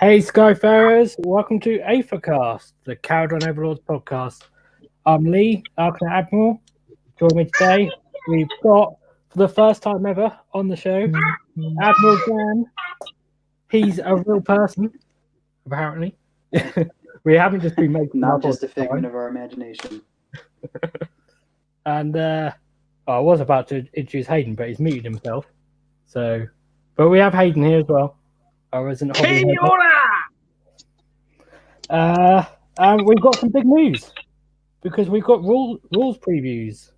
Hey Skyfarers, welcome to Aethercast, the Kharadron Overlords podcast. I'm Lee, Arcanite Admiral. Join me today. We've got, for the first time ever on the show, Admiral Dan. He's a real person, apparently. We haven't just been making not just a figment of our imagination. And I was about to introduce Hayden, but he's muted himself. So, but we have Hayden here as well. Our resident hobby. And we've got some big news because we've got rules previews,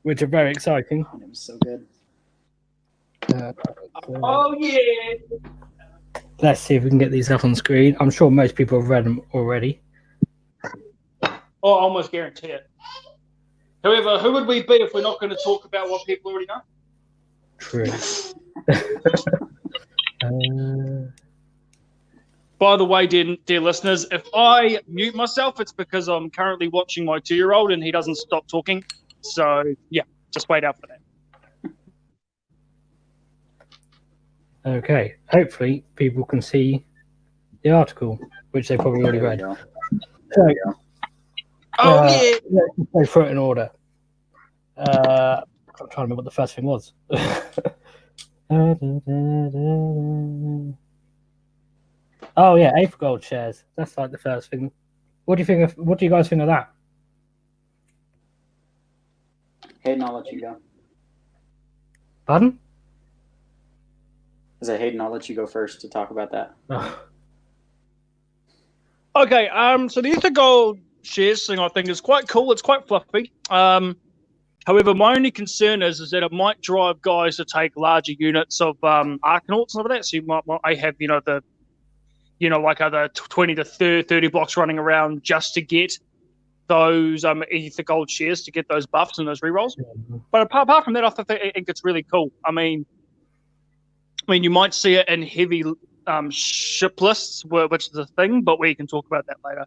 which are very exciting. Oh, it was so good. Oh yeah! Let's see if we can get these up on screen. I'm sure most people have read them already. Oh, I almost guarantee it. However, who would we be if we're not going to talk about what people already know? True. By the way, dear listeners, if I mute myself, it's because I'm currently watching my 2-year-old and he doesn't stop talking. So, yeah, just wait out for that. Okay. Hopefully, people can see the article, which they probably already read. So, yeah! Let's just go through it in order. I'm trying to remember what the first thing was. Oh yeah, Aether Gold shares. That's like the first thing. What do you think? What do you guys think of that? Hayden, I'll let you go. Pardon? I said, Hayden, I'll let you go first to talk about that. Oh. Okay, so the Ether Gold shares thing I think is quite cool. It's quite fluffy. However, my only concern is that it might drive guys to take larger units of Arcanauts and all that. So you might have, like other 20 to 30 blocks running around just to get those Ether Gold shares, to get those buffs and those rerolls. But apart from that, I think it's really cool. I mean, you might see it in heavy ship lists, which is a thing, but we can talk about that later.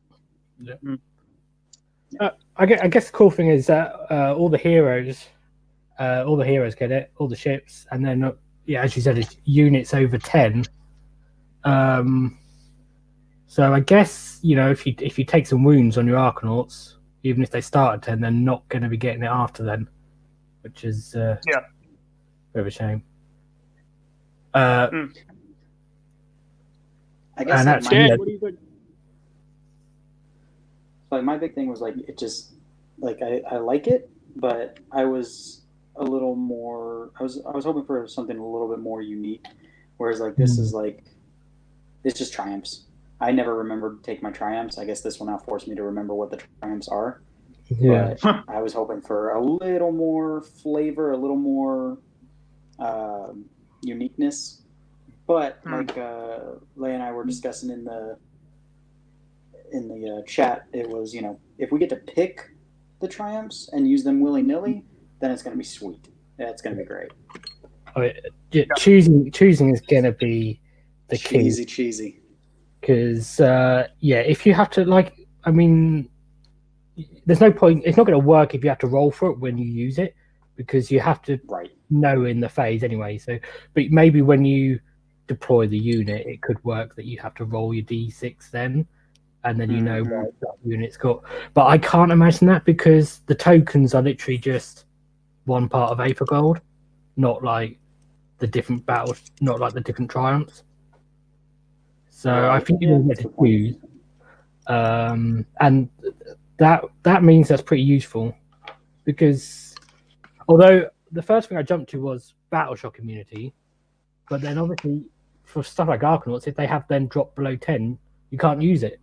Yeah. I guess the cool thing is that all the heroes get it, all the ships, and then as you said, it's units over 10. So I guess if you take some wounds on your Arcanauts, even if they start at 10, they're not going to be getting it after then, which is a bit of a shame. I guess what do you think? Like my big thing was like it just like I like it, but I was a little more. I was hoping for something a little bit more unique. Whereas like this is like it's just triumphs. I never remembered to take my triumphs. I guess this will now force me to remember what the triumphs are. Yeah, but I was hoping for a little more flavor, a little more uniqueness. But like Leigh and I were discussing in the chat, it was if we get to pick the triumphs and use them willy-nilly, then it's going to be sweet. It's going to be great. Choosing is going to be the key. Cheesy. Because if you have to there's no point. It's not going to work if you have to roll for it when you use it, because you have to know in the phase anyway. So, but maybe when you deploy the unit, it could work that you have to roll your d6 then, and then what that unit's got. But I can't imagine that, because the tokens are literally just one part of Aether Gold, not like the different battles, not like the different triumphs. So I think you get to choose, and that means that's pretty useful, because although the first thing I jumped to was Battle Shock immunity, but then obviously for stuff like Arcanauts, if they have then dropped below 10, you can't use it.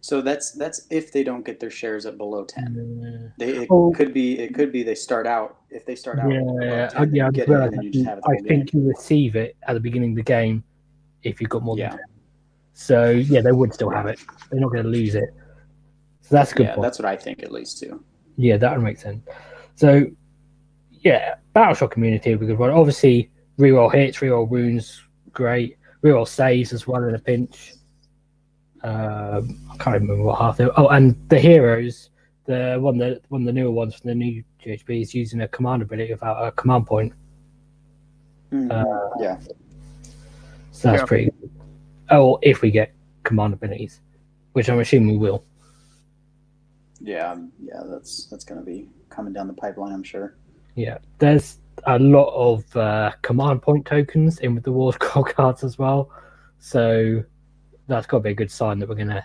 So that's if they don't get their shares at below 10. It could be they start out. If they start out below 10, you get it, and then you just have it. I think you receive it at the beginning of the game if you've got more than 10. So they would still have it. They're not going to lose it. So that's a good point. That's what I think, at least too. Yeah, that would make sense. So Battle Shock immunity would be a good one. Obviously, reroll hits, reroll wounds, great. Reroll saves as well in a pinch. I can't remember what half they were. Oh, and the heroes, one of the newer ones from the new GHB is using a command ability without a command point. Yeah. So that's pretty good. Oh, if we get command abilities, which I'm assuming we will. Yeah, that's going to be coming down the pipeline, I'm sure. Yeah, there's a lot of command point tokens in with the War Scroll cards as well. So that's got to be a good sign that we're going to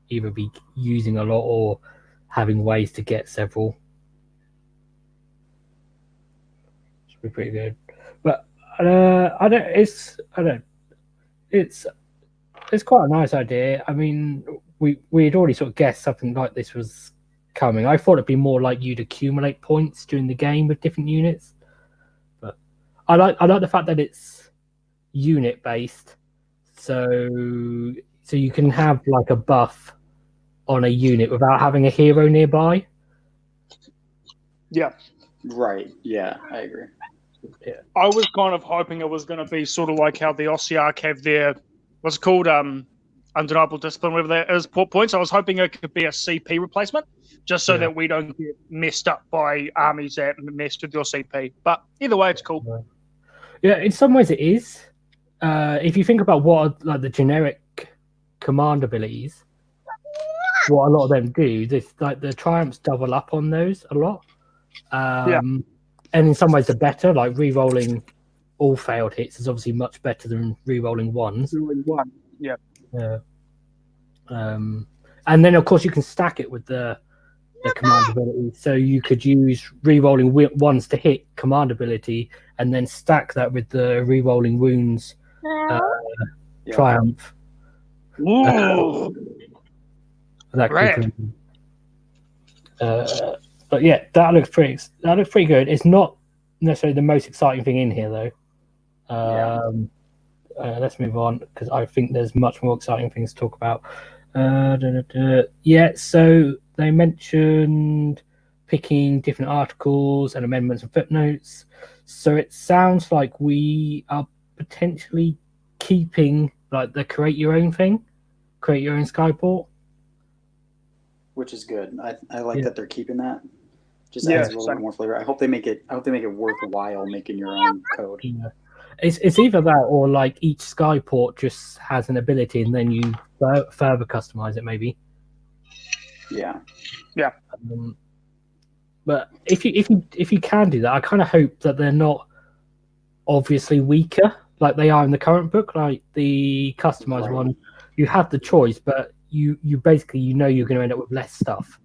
either be using a lot or having ways to get several. Should be pretty good. But it's quite a nice idea. I mean, we had already sort of guessed something like this was coming. I thought it'd be more like you'd accumulate points during the game with different units. But I like the fact that it's unit based, so you can have like a buff on a unit without having a hero nearby. Yeah. Right. Yeah, I agree. Yeah. I was kind of hoping it was going to be sort of like how the Ossiarch have their, what's it called, undeniable discipline, whatever that is, points. I was hoping it could be a CP replacement, just so that we don't get messed up by armies that messed with your CP. But either way, it's cool. Yeah, in some ways it is. If you think about what are, like the generic command abilities, what a lot of them do, this like the triumphs double up on those a lot. And in some ways they're better. Like re-rolling all failed hits is obviously much better than re-rolling ones. Yeah. And then of course you can stack it with the command ability. So you could use re-rolling ones to hit command ability, and then stack that with the re-rolling wounds triumph. That could but yeah, that looks pretty good. It's not necessarily the most exciting thing in here though. Let's move on because I think there's much more exciting things to talk about. Yeah, so they mentioned picking different articles and amendments and footnotes. So it sounds like we are potentially keeping like the create your own thing, create your own Skyport, which is good. I like that they're keeping that. Just adds a little bit more flavor. I hope they make it worthwhile making your own code. Yeah. It's either that or like each Skyport just has an ability and then you further customize it maybe. Yeah. But if you can do that, I kind of hope that they're not obviously weaker like they are in the current book. Like the customized one, you have the choice, but you basically you're going to end up with less stuff.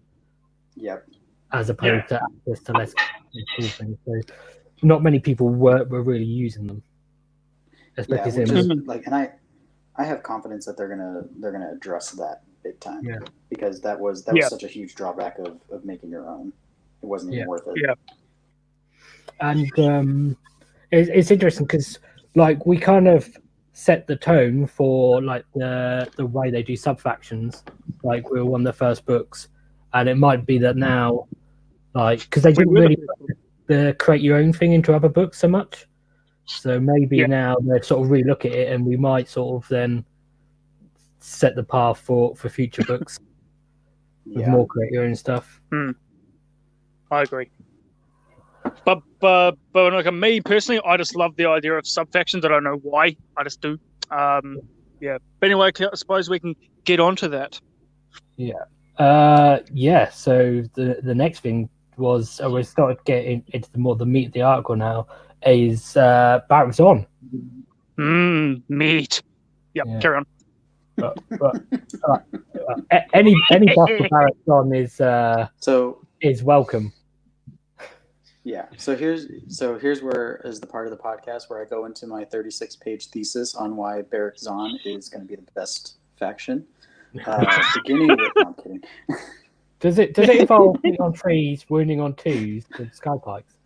Yep. As opposed to access to less cool things. So not many people were really using them. Especially and I have confidence that they're gonna address that big time. Yeah. Because that was such a huge drawback of making your own. It wasn't even worth it. Yeah. And it's interesting because like we kind of set the tone for like the way they do subfactions. Like we were one of the first books, and it might be that now, like because they didn't really put the create your own thing into other books so much. So maybe now they sort of relook at it, and we might sort of then set the path for future books with more create your own stuff. I agree. But like me personally, I just love the idea of subfactions. I don't know why. I just do. But anyway, I suppose we can get onto that. Yeah. So the next thing was we started getting into the meat of the article now. Is Barrack Thryng. Meat. Yep, carry on. But any buff for Barrack Thryng is welcome. Yeah. So here's where is the part of the podcast where I go into my 36-page thesis on why Barrack Thryng is going to be the best faction. Beginning with, no, I'm kidding. Does it involve hitting on trees, wounding on twos with sky pikes?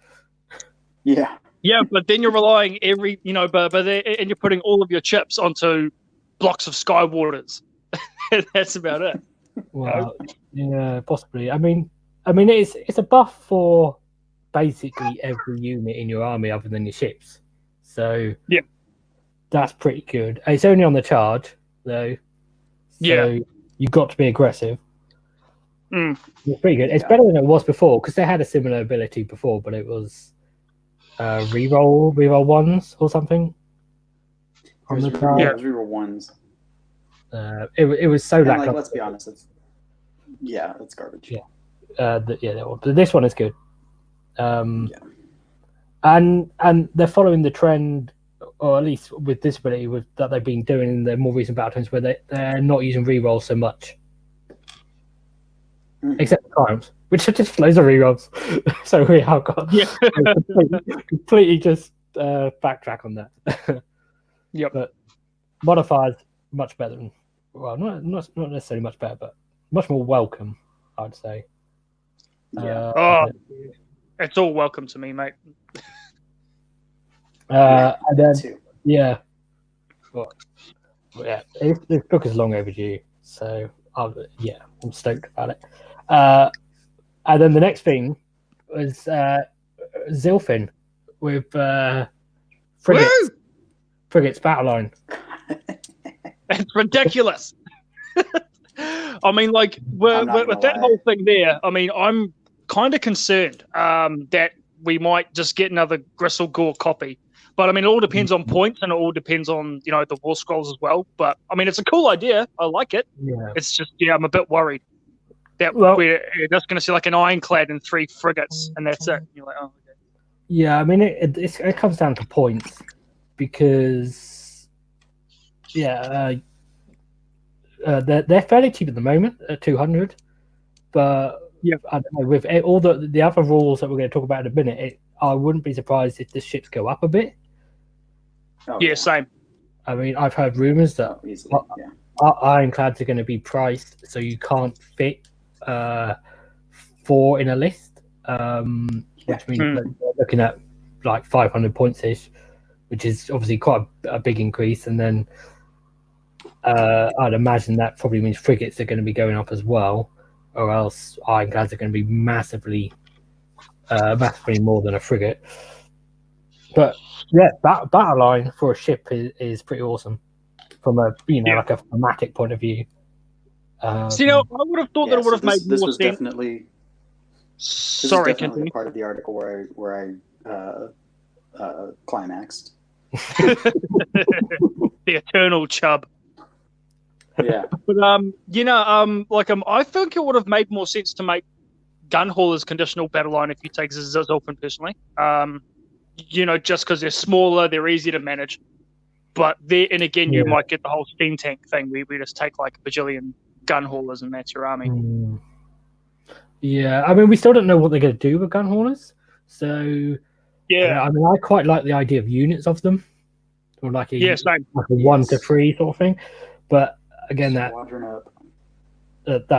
Yeah. Yeah, but then you're relying and you're putting all of your chips onto blocks of sky waters. That's about it. Well, yeah, possibly. I mean, it's a buff for basically every unit in your army other than your ships. So yeah, that's pretty good. It's only on the charge though. So you've got to be aggressive. It's pretty good. It's better than it was before because they had a similar ability before, but it was reroll ones or something. on the Yeah, card. it was reroll ones. It was so And lackluster. like, let's be honest, it's garbage. Yeah. But this one is good. And they're following the trend, or at least with this ability, that they've been doing in the more recent battletomes, where they're not using rerolls so much, except for triumphs, which are just loads of rerolls. So we have got completely just backtrack on that. Yep. But modifiers much better than, well, not necessarily much better, but much more welcome, I'd say. It's all welcome to me, mate. And then this book is long overdue, so I'm stoked about it. And then the next thing was Zilfin with Frigates Battle Line. It's ridiculous. I mean, like, with that whole thing there, I mean, I'm kind of concerned that we might just get another Gristle Gore copy. But I mean, it all depends on points, and it all depends on, you know, the War Scrolls as well. But I mean, it's a cool idea. I like it. Yeah. It's just, I'm a bit worried that we're just going to see like an ironclad and 3 frigates, and that's it. And you're like, oh, okay. Yeah, I mean, it comes down to points, because they're fairly cheap at the moment at 200, but I don't know, with all the other rules that we're going to talk about in a minute, I wouldn't be surprised if the ships go up a bit. Same. I mean, I've heard rumors that ironclads are going to be priced so you can't fit 4 in a list, which means that you're looking at like 500 points ish, which is obviously quite a big increase. And then I'd imagine that probably means frigates are going to be going up as well, or else ironclads are going to be massively more than a frigate. But yeah, battle line for a ship is pretty awesome from a like a thematic point of view. I would have thought that it would have made this more was sense. Definitely. Sorry, this was definitely the part of the article where I climaxed. The eternal chub. Yeah, but I think it would have made more sense to make gun haulers conditional battle line if you take Zilfin personally. Just because they're smaller, they're easier to manage. But you might get the whole steam tank thing. We just take like a bajillion gun haulers and that's your army. Yeah, I mean, we still don't know what they're going to do with gun haulers. So I mean, I quite like the idea of units of them, or like a 1 to 3 sort of thing. But again, that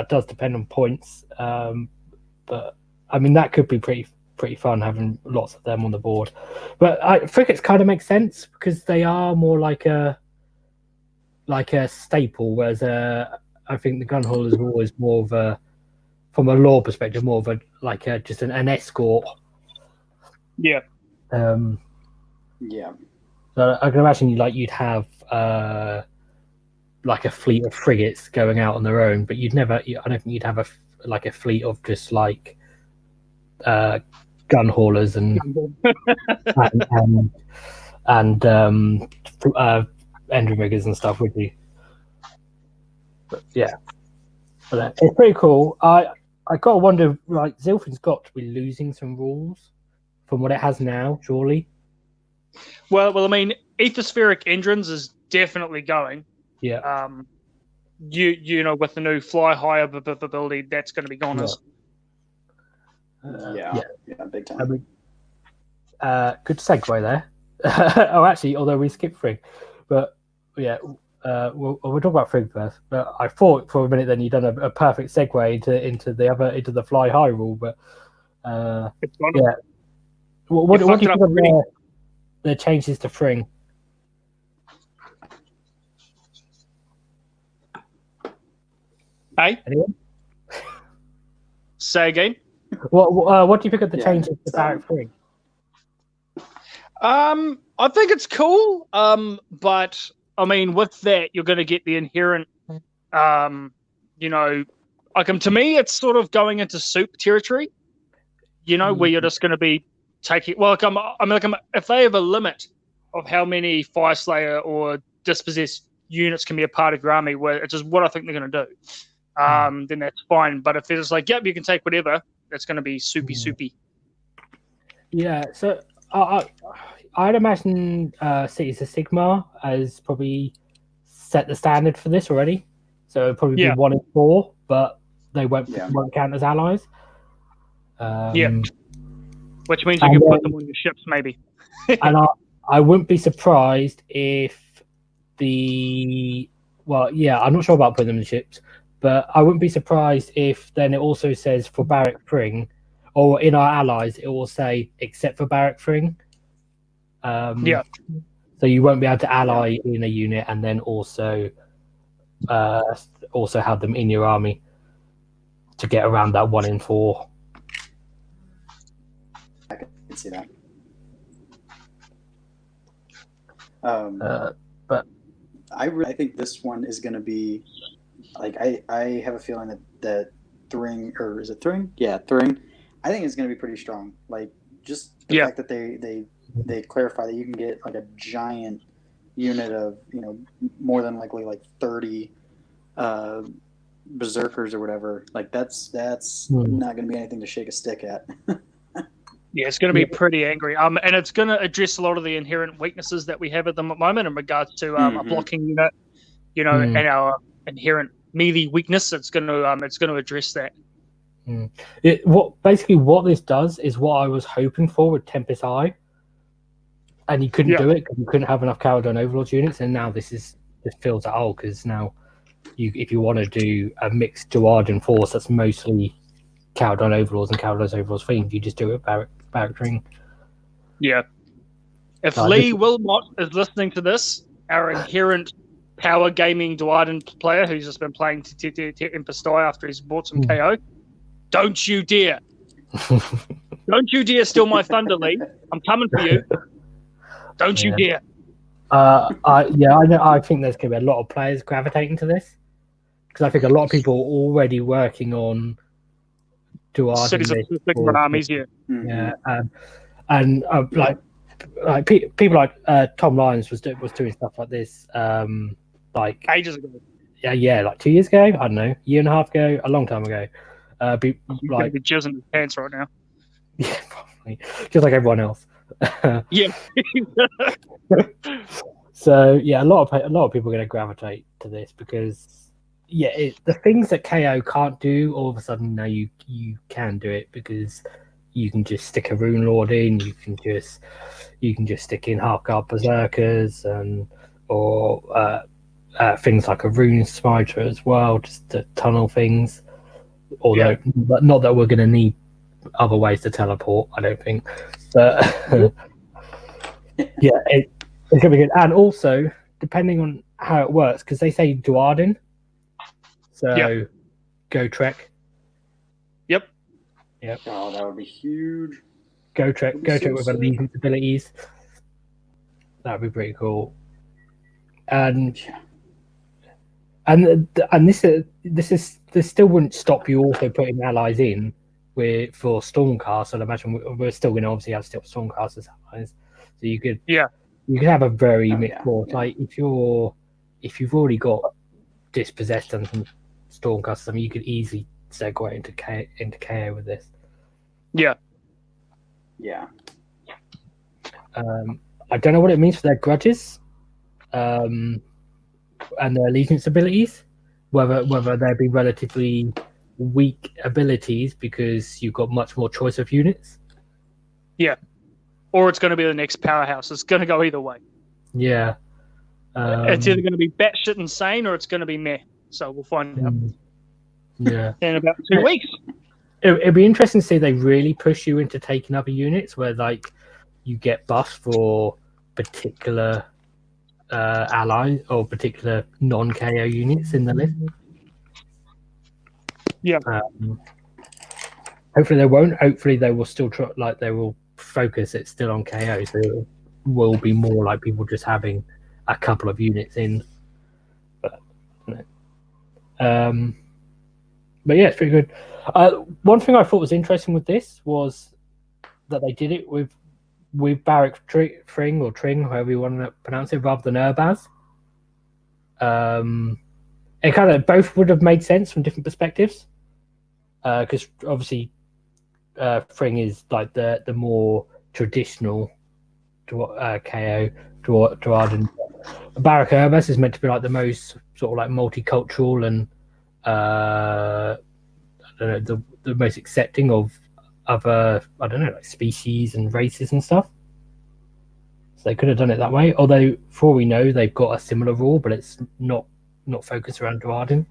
does depend on points. But I mean, that could be pretty fun having lots of them on the board. But frigates kind of make sense because they are more like a staple, whereas I think the gun haulers are always more of a, from a lore perspective, more of a just an escort. Yeah. So I can imagine you'd have like a fleet of frigates going out on their own, but I don't think you'd have a fleet of just like gun haulers and engine riggers and stuff, would you? But yeah, it's pretty cool. I gotta wonder, like, Zilfin's got to be losing some rules from what it has now, surely. Well, I mean, Aethospheric engines is definitely going. Yeah. With the new fly high ability, that's going to be gone. Yeah, big time. I mean, good segue there. Actually, although we skipped Frigg, but yeah, we'll talk about Frigg first. But I thought for a minute then you'd done a perfect segue into the fly high rule. But yeah, what do you think of the changes to Thryng? Hey, anyone? Say again. What do you think of the changes to Barrack Thryng? I think it's cool. But I mean, with that, you're going to get the inherent, to me, it's sort of going into soup territory. Where you're just going to be taking. Well, if they have a limit of how many Fire Slayer or dispossessed units can be a part of your army, where it's just what I think they're going to do, then that's fine. But if they're just like, yep, you can take whatever, that's going to be soupy. Yeah, so I'd imagine Cities of Sigmar has probably set the standard for this already. So it'll probably be 1 in 4, but they won't count as allies. Which means you can put them on your ships, maybe. And I wouldn't be surprised if I'm not sure about putting them in ships, but I wouldn't be surprised if then it also says for Barrack Thryng, or in our allies, it will say except for Barrack Thryng. So you won't be able to ally in a unit and then also have them in your army to get around that 1 in 4. I can see that. But I think this one is going to be like I have a feeling that Thryng, or is it Thryng? Yeah, Thryng. I think it's going to be pretty strong. Like just the fact that they clarify that you can get like a giant unit of more than likely like 30 berserkers or whatever. Like that's not going to be anything to shake a stick at. Yeah, it's going to be pretty angry. And it's going to address a lot of the inherent weaknesses that we have at the moment in regards to a blocking unit, and our inherent melee weakness. It's going to address that. What this does is what I was hoping for with Tempest Eye, and you couldn't do it because you couldn't have enough Kharadron Overlords units, and now this fills that hole because now if you want to do a mixed Duardin force that's mostly Kharadron Overlords and Kharadron Overlords themed, you just do it Barrack Thryng. Yeah. If Lee Wilmot is listening to this, our inherent power gaming Duardin player who's just been playing Tempest Eye after he's bought some KO, don't you dare. Don't you dare steal my thunder, Lee. I'm coming for you. Don't you dare. I think there's going to be a lot of players gravitating to this because I think a lot of people are already working on Duardin Cities of Sigmar armies, like people like Tom Lyons was doing stuff like this like ages ago. Like 2 years ago, I don't know, year and a half ago, a long time ago. He's gonna be jizzing his pants right now. Yeah, probably. Just like everyone else. Yeah. So a lot of people are going to gravitate to this because the things that KO can't do, all of a sudden now you can do it because you can just stick a Rune Lord in, you can just stick in half guard berserkers or things like a Rune Smiter as well, just to tunnel things. Although not that we're going to need other ways to teleport, I don't think. But it's going to be good. And also, depending on how it works, because they say Duardin, so go Trek. Yep. Oh, that would be huge. Go Trek with allegiance abilities. That would be pretty cool. And this still wouldn't stop you also putting allies in for Stormcast. I'd imagine we're still going to obviously have Stormcast as allies, so you could have a very mixed force. Like if you've already got dispossessed and some Stormcast, I mean, you could easily segue into KO with this. Yeah. I don't know what it means for their grudges, and their allegiance abilities. Whether they be relatively weak abilities because you've got much more choice of units. Yeah. Or it's going to be the next powerhouse. It's going to go either way. Yeah. It's either going to be batshit insane or it's going to be meh. So we'll find out. Yeah. In about 2 weeks. It'd be interesting to see if they really push you into taking other units where like you get buffs for particular allies or particular non-KO units in the list. Yeah. Hopefully they won't. Hopefully they will still try, like they will focus it still on KO, so it will be more like people just having a couple of units in. But yeah, it's pretty good. One thing I thought was interesting with this was that they did it with Barrack Thryng or Tring, however you want to pronounce it, rather than Urbaz. It kind of both would have made sense from different perspectives, because obviously Thryng is like the more traditional KO to Arden. Barrack Thryng is meant to be like the most sort of like multicultural and I don't know, the most accepting of other, I don't know, like species and races and stuff. So they could have done it that way. Although, for all we know, they've got a similar rule, but it's not focused around Arden.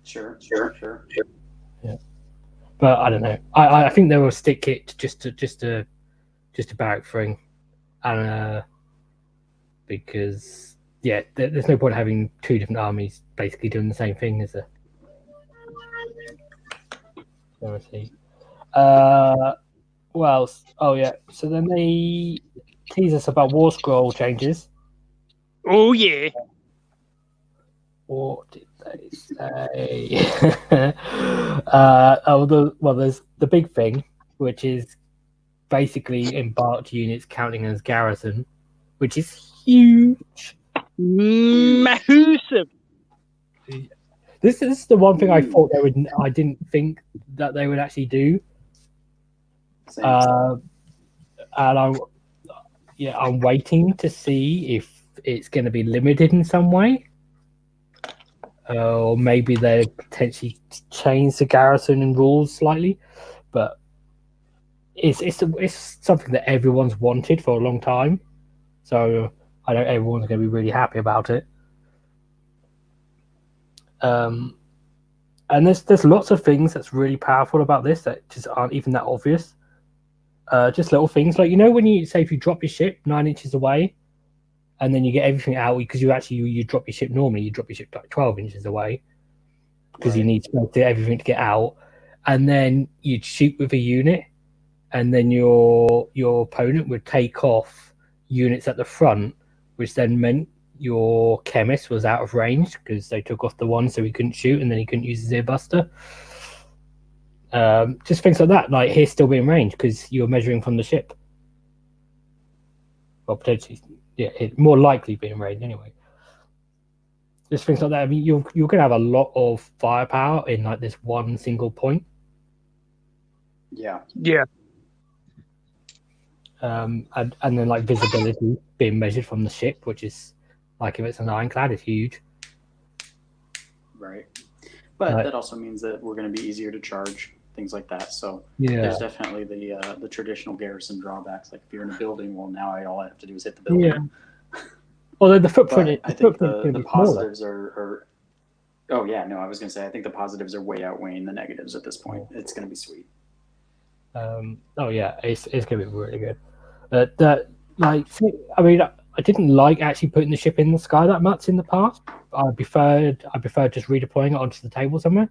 Sure. Yeah, but I don't know. I think they will stick it just to Barrack Thryng, and because there's no point having two different armies basically doing the same thing, is there? Let me see. What else? Oh yeah. So then they tease us about War Scroll changes. Oh yeah. What did they say? There's the big thing, which is basically embarked units counting as garrison, which is huge. Massive. This is the one thing I thought they would. I didn't think that they would actually do. And I'm waiting to see if it's going to be limited in some way, or maybe they potentially change the garrisoning rules slightly. But it's something that everyone's wanted for a long time, so I know everyone's going to be really happy about it. And there's lots of things that's really powerful about this that just aren't even that obvious. Just little things like, when you say if you drop your ship 9 inches away, and then you get everything out because you drop your ship normally, you drop your ship like 12 inches away because you need to do everything to get out, and then you'd shoot with a unit, and then your opponent would take off units at the front, which then meant your chemist was out of range because they took off the one so he couldn't shoot, and then he couldn't use his ear buster. Just things like that, like he's still being range because you're measuring from the ship. Well, potentially, more likely being range anyway. Just things like that. I mean, you're going to have a lot of firepower in like this one single point. Yeah. And then like visibility being measured from the ship, which is like if it's an ironclad, it's huge. Right. But that also means that we're going to be easier to charge, things like that. So there's definitely the traditional garrison drawbacks. Like if you're in a building, well, now all I have to do is hit the building. Yeah. Although the footprint, I think the positives are. Oh yeah, no, I was going to say I think the positives are way outweighing the negatives at this point. It's going to be sweet. Oh yeah, it's going to be really good. I didn't like actually putting the ship in the sky that much in the past. I preferred just redeploying it onto the table somewhere.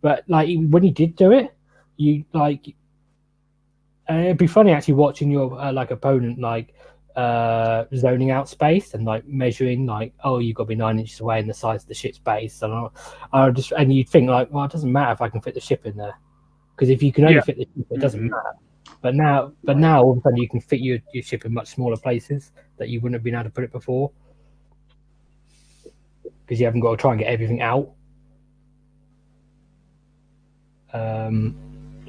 But like when you did do it, you like it'd be funny actually watching your opponent zoning out space and like measuring you've got to be 9 inches away in the size of the ship's base, and you'd think well, it doesn't matter if I can fit the ship in there, because if you can only fit the ship, it doesn't matter. But now all of a sudden you can fit your ship in much smaller places that you wouldn't have been able to put it before, because you haven't got to try and get everything out.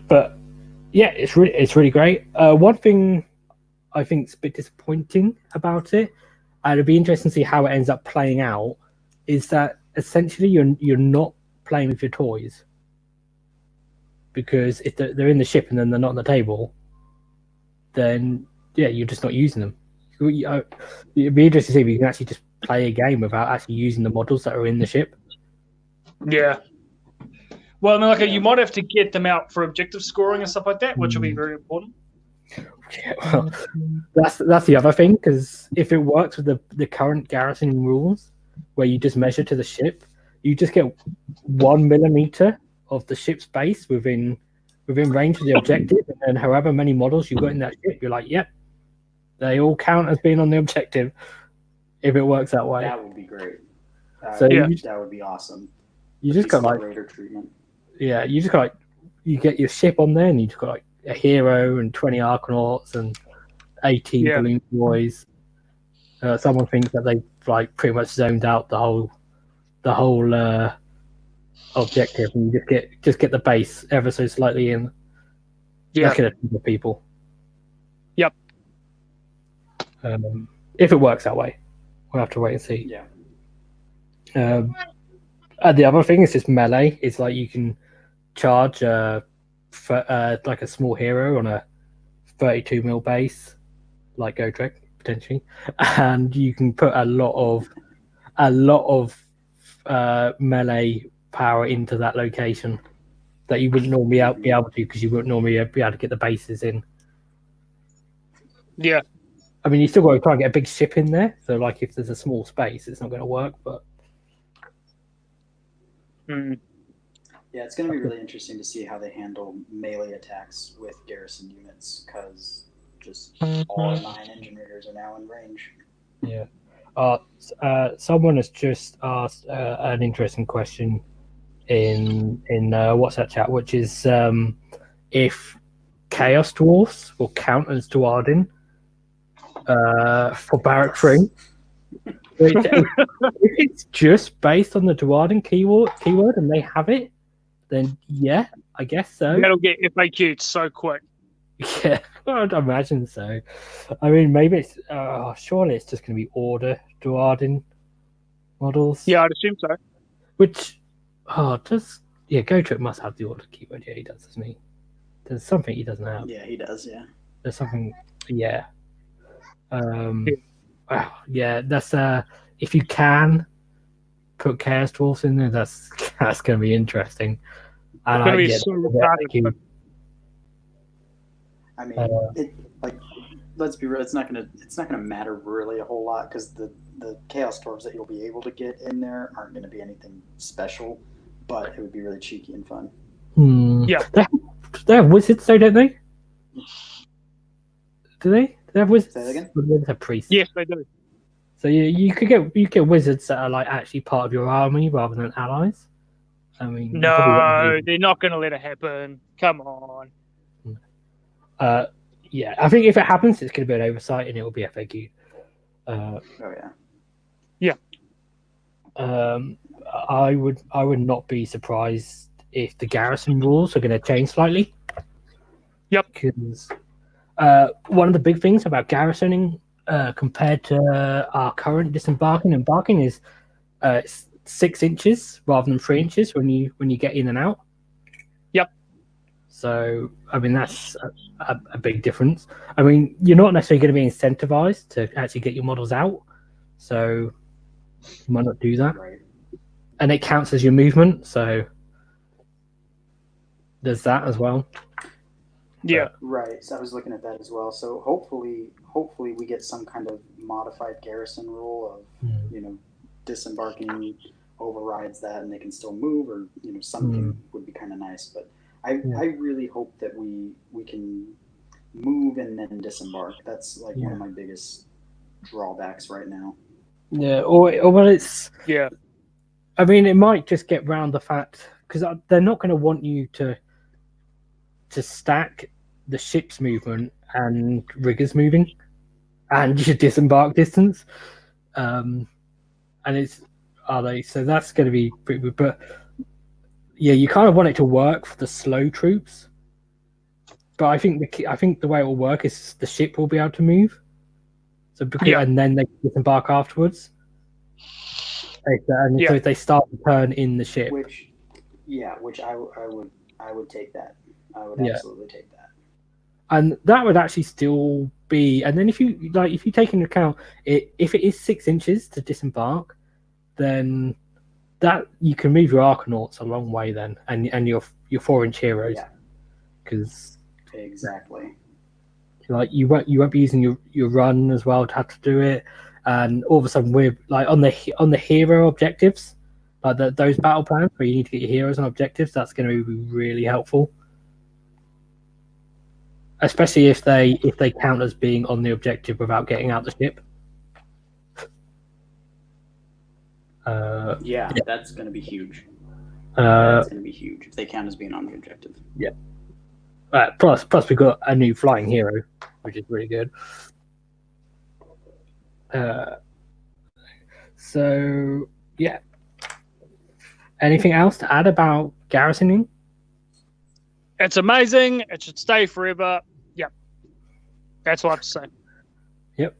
But yeah, it's really great. One thing I think is a bit disappointing about it, and it'd be interesting to see how it ends up playing out, is that essentially you're not playing with your toys, because if they're in the ship and then they're not on the table, then you're just not using them. It'd be interesting to see if you can actually just play a game without actually using the models that are in the ship. Yeah. Well, I mean, you might have to get them out for objective scoring and stuff like that, which will be very important. Yeah, well, that's the other thing, because if it works with the current garrisoning rules, where you just measure to the ship, you just get 1 millimeter of the ship's base within range of the objective, and however many models you've got in that ship, you're like, yep, they all count as being on the objective. If it works that way, that would be great. That would be awesome. You just got radar treatment. Yeah, you just got you get your ship on there, and you just got a hero and 20 Arkanauts and 18 balloon boys. Someone thinks that they like pretty much zoned out the whole objective, and you just get the base ever so slightly in. Yeah. That could have people. Yep. If it works that way, we'll have to wait and see. Yeah. And the other thing is just melee. It's like you can charge for like a small hero on a 32 mil base, like Gotrek potentially, and you can put a lot of melee power into that location that you wouldn't normally be able to, because you wouldn't normally be able to get the bases in. Yeah. I mean, you still got to try and get a big ship in there. So, like, if there's a small space, it's not going to work. But yeah, it's going to be really interesting to see how they handle melee attacks with garrison units, because just all 9 engine riggers are now in range. Yeah. Someone has just asked an interesting question in WhatsApp chat, which is if Chaos Dwarfs will count as Duardin for Barrack Thryng. If it's just based on the Duardin keyword and they have it, then yeah, I guess so. That'll get FAQ'd so quick. Yeah, I'd imagine so. I mean, maybe it's surely it's just going to be order Duardin models. Yeah, I'd assume so. Which GoTrip must have the order keyword. Yeah, he does, doesn't he? There's something he doesn't have. Yeah, he does. Yeah. There's something. Yeah. Yeah. That's if you can put Chaos Dwarfs in there, that's going to be interesting. And it's going to be so retarded. I mean, let's be real. It's not gonna matter really a whole lot, because the Chaos Dwarves that you'll be able to get in there aren't going to be anything special, but it would be really cheeky and fun. Yeah, they have wizards, though, don't they? Do they? They have wizards. Say that again? They have priests. Yes, they do. So you could get wizards that are like actually part of your army rather than allies. I mean, no, they're not going to let it happen. Come on. Yeah, I think if it happens, it's going to be an oversight and it will be FAQ. Oh yeah. Yeah. I would not be surprised if the garrison rules are going to change slightly. Yep. Because one of the big things about garrisoning compared to our current disembarking and embarking is 6 inches rather than 3 inches when you get in and out. Yep. So I mean that's a big difference. I mean, you're not necessarily going to be incentivized to actually get your models out, so you might not do that. Right. And it counts as your movement, so there's that as well. Yeah. Right. So I was looking at that as well. So hopefully we get some kind of modified garrison rule of disembarking overrides that and they can still move, or something would be kind of nice. But I really hope that we can move and then disembark. That's like one of my biggest drawbacks right now. Yeah. Or well, it's yeah. I mean, it might just get round the fact, because they're not going to want you to stack the ship's movement and riggers moving and your disembark distance. And so that's going to be pretty good. But yeah, you kind of want it to work for the slow troops. But I think the way it will work is the ship will be able to move. So and then they can disembark afterwards. So if they start the turn in the ship, which I would take that. I would absolutely take that. And that would actually still be. And then if you take into account if it is 6 inches to disembark, then that you can move your Arcanauts a long way then, and your 4-inch heroes. Yeah. Because exactly. Like you won't be using your run as well to have to do it. And all of a sudden, we're like on the hero objectives, like those battle plans where you need to get your heroes on objectives. That's going to be really helpful, especially if they count as being on the objective without getting out the ship. That's going to be huge. That's going to be huge if they count as being on the objective. Yeah. Plus we got a new flying hero, which is really good. So yeah. Anything else to add about garrisoning? It's amazing. It should stay forever. Yep. That's what I have to say. Yep.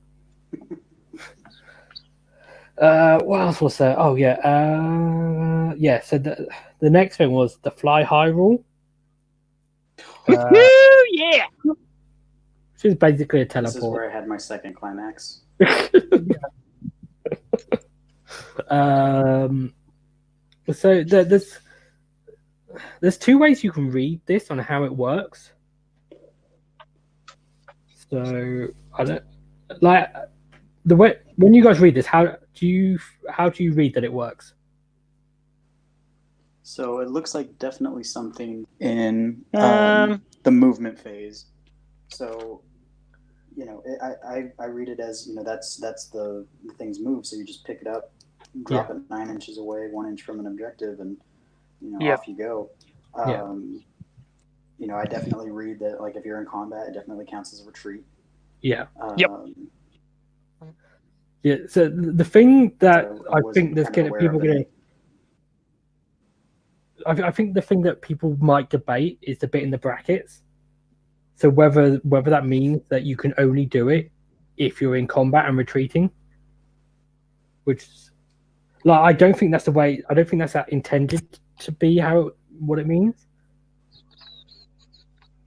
What else was there? Oh yeah. Yeah. So the next thing was the fly high rule. Yeah. Which is basically a teleport. This is where I had my second climax. So there's two ways you can read this on how it works. So I don't like the way when you guys read this. How do you read that it works? So it looks like definitely something in the movement phase. So, I read it as, that's the thing's move. So you just pick it up, drop it 9 inches away, 1 inch from an objective, and off you go. I definitely read that, like, if you're in combat, it definitely counts as a retreat. Yeah. Yeah. So the thing that I think there's people going to. I think the thing that people might debate is the bit in the brackets. So whether that means that you can only do it if you're in combat and retreating, which, like, I don't think that's the way. I don't think that's intended to be what it means.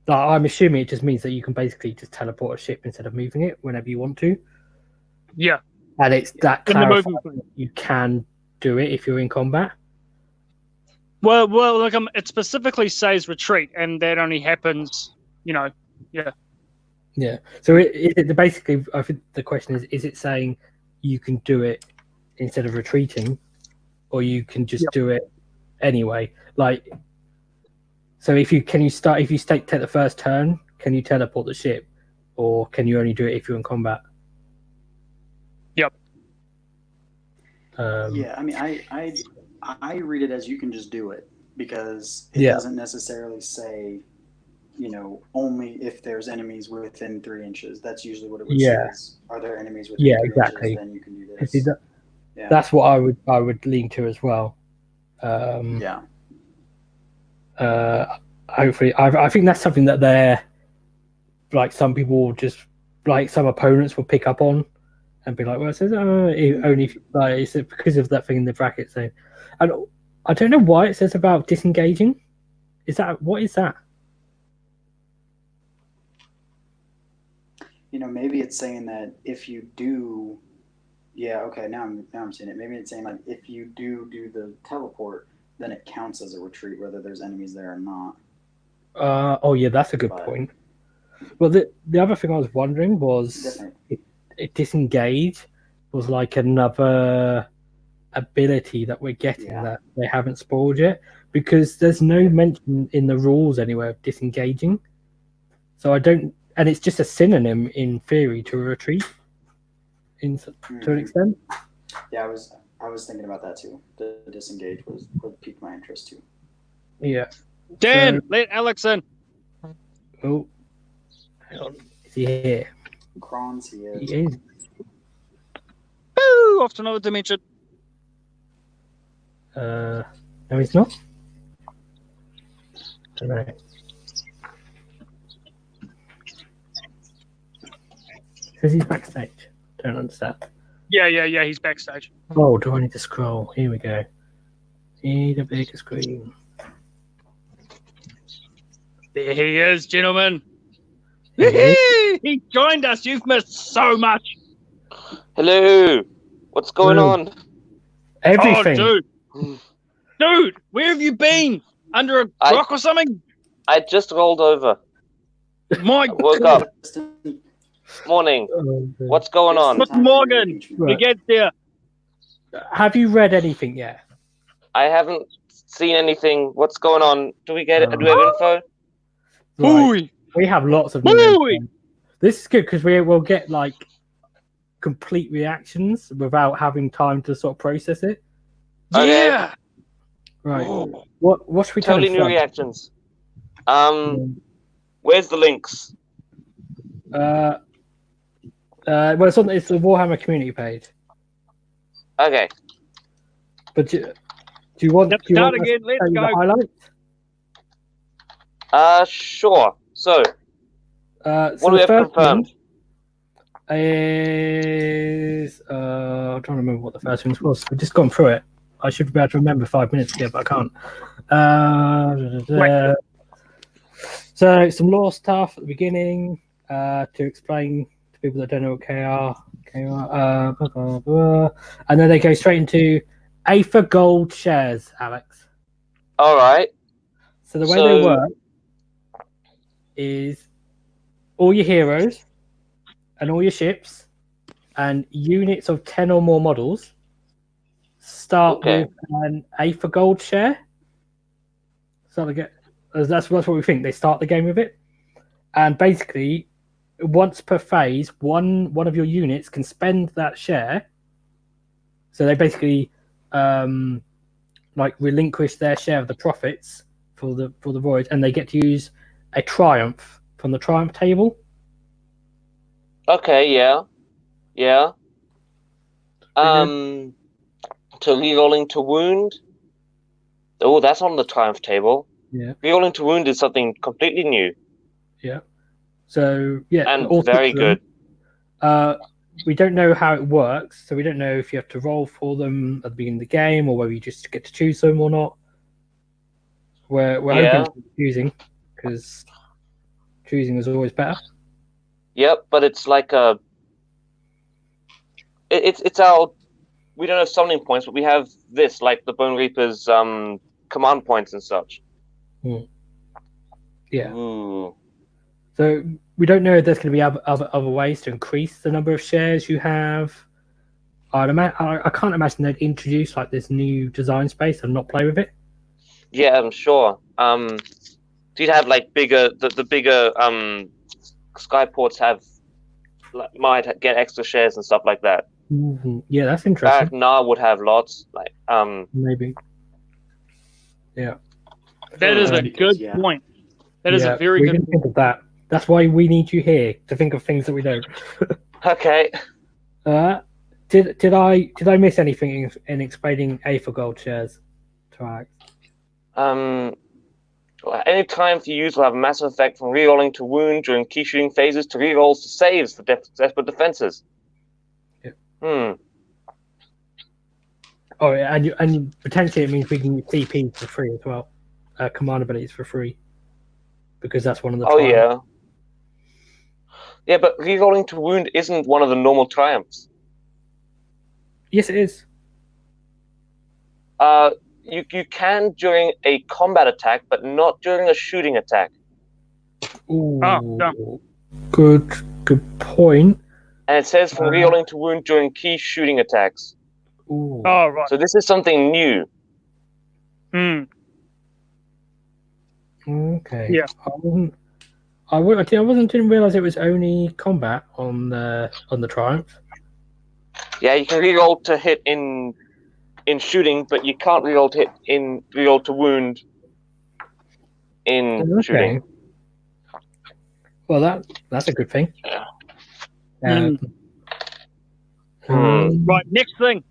Like, I'm assuming it just means that you can basically just teleport a ship instead of moving it whenever you want to. Yeah, and it's that clarifies you can do it if you're in combat. Well, look, it specifically says retreat, and that only happens, Yeah. So it basically, I think the question is it saying you can do it instead of retreating, or you can just do it anyway? Like, so if you take the first turn, can you teleport the ship, or can you only do it if you're in combat? Yep. Yeah, I mean, I read it as you can just do it, because it doesn't necessarily say, only if there's enemies within 3 inches. That's usually what it would say. Are there enemies within 3 exactly. inches? Then you can do this. That's what I would lean to as well. Hopefully, I think that's something that they're like some people just like some opponents will pick up on and be like, well, it says only like it's because of that thing in the bracket. So, and I don't know why it says about disengaging. What is that? Maybe it's saying that if you do, now I'm seeing it. Maybe it's saying, like, if you do the teleport, then it counts as a retreat, whether there's enemies there or not. That's a good point. Well, the other thing I was wondering was it disengage was like another ability that we're getting that they haven't spoiled yet, because there's no mention in the rules anywhere of disengaging. So I don't, and it's just a synonym in theory to a retreat, to an extent. Yeah, I was thinking about that too. The disengage would pique my interest too. Yeah. Dan, let Alex in. Oh, hang on. Is he here? Kron's here. He is. Woo! Off to another dimension. No, he's not. Don't know. Says he's backstage. Don't understand. Yeah. He's backstage. Oh, do I need to scroll? Here we go. Need a bigger screen. There he is, gentlemen. He He joined us. You've missed so much. Hello. What's going on? Everything. Oh, dude, where have you been? Under a rock or something? I just rolled over. My Woke God. up. Morning. What's going on? Good morning. We get there. Have you read anything yet? I haven't seen anything. What's going on? Do we have info? Right. We have lots of new info. This is good because we will get like complete reactions without having time to sort of process it. Okay. Yeah. Right. What should we totally new reactions? Where's the links? Well, it's the Warhammer community page. Okay. But do you want? Let's do you start want us again. to Let's tell you the go. highlights? Sure. So, So what do we the have first confirmed? one is I'm trying to remember what the first one was. We've just gone through it. I should be able to remember 5 minutes ago, but I can't. So some lore stuff at the beginning to explain to people that don't know what KR, blah, blah, blah. And then they go straight into Aether Gold shares, Alex. All right. So the way they work is all your heroes and all your ships and units of 10 or more models start with an Aether Gold share. So they get that's what we think. They start the game with it, and basically, once per phase, one of your units can spend that share. So they basically relinquish their share of the profits for the voyage, and they get to use a triumph from the triumph table. Okay. Yeah. To rerolling to wound. Oh, that's on the triumph table. Yeah. Rerolling to wound is something completely new. Yeah. So yeah, and all very good. We don't know how it works, so we don't know if you have to roll for them at the beginning of the game or whether you just get to choose them or not. We're hoping to choosing, because choosing is always better. Yep, but it's like it's our. We don't have summoning points, but we have this, like the Bone Reaper's command points and such. Yeah. Ooh. So we don't know if there's going to be other ways to increase the number of shares you have. I can't imagine they'd introduce like this new design space and not play with it. Yeah, I'm sure. So you'd have like bigger the bigger skyports have might get extra shares and stuff like that. Mm-hmm. Yeah, that's interesting. Barrack Thryng would have lots, like maybe. Yeah. That is a good point. That is a very good point. Think of that. That's why we need you here to think of things that we don't. Okay. Did I miss anything in explaining Aether Gold shares to Alex? Any time you use will have a massive effect from rerolling to wound during key shooting phases to rerolls to saves for desperate defenses. Yeah. Oh, and potentially it means we can use CP for free as well. Command abilities for free, because that's one of the. Triumphs. Yeah, but rerolling to wound isn't one of the normal triumphs. Yes, it is. You can during a combat attack, but not during a shooting attack. Ooh, good point. And it says from rerolling to wound during key shooting attacks. Ooh. Oh, right. So this is something new. Okay. Yeah. Didn't realize it was only combat on the Triumph. Yeah, you can reroll to hit in shooting, but you can't reroll to wound in shooting. Well, that's a good thing. Yeah. Right, next thing.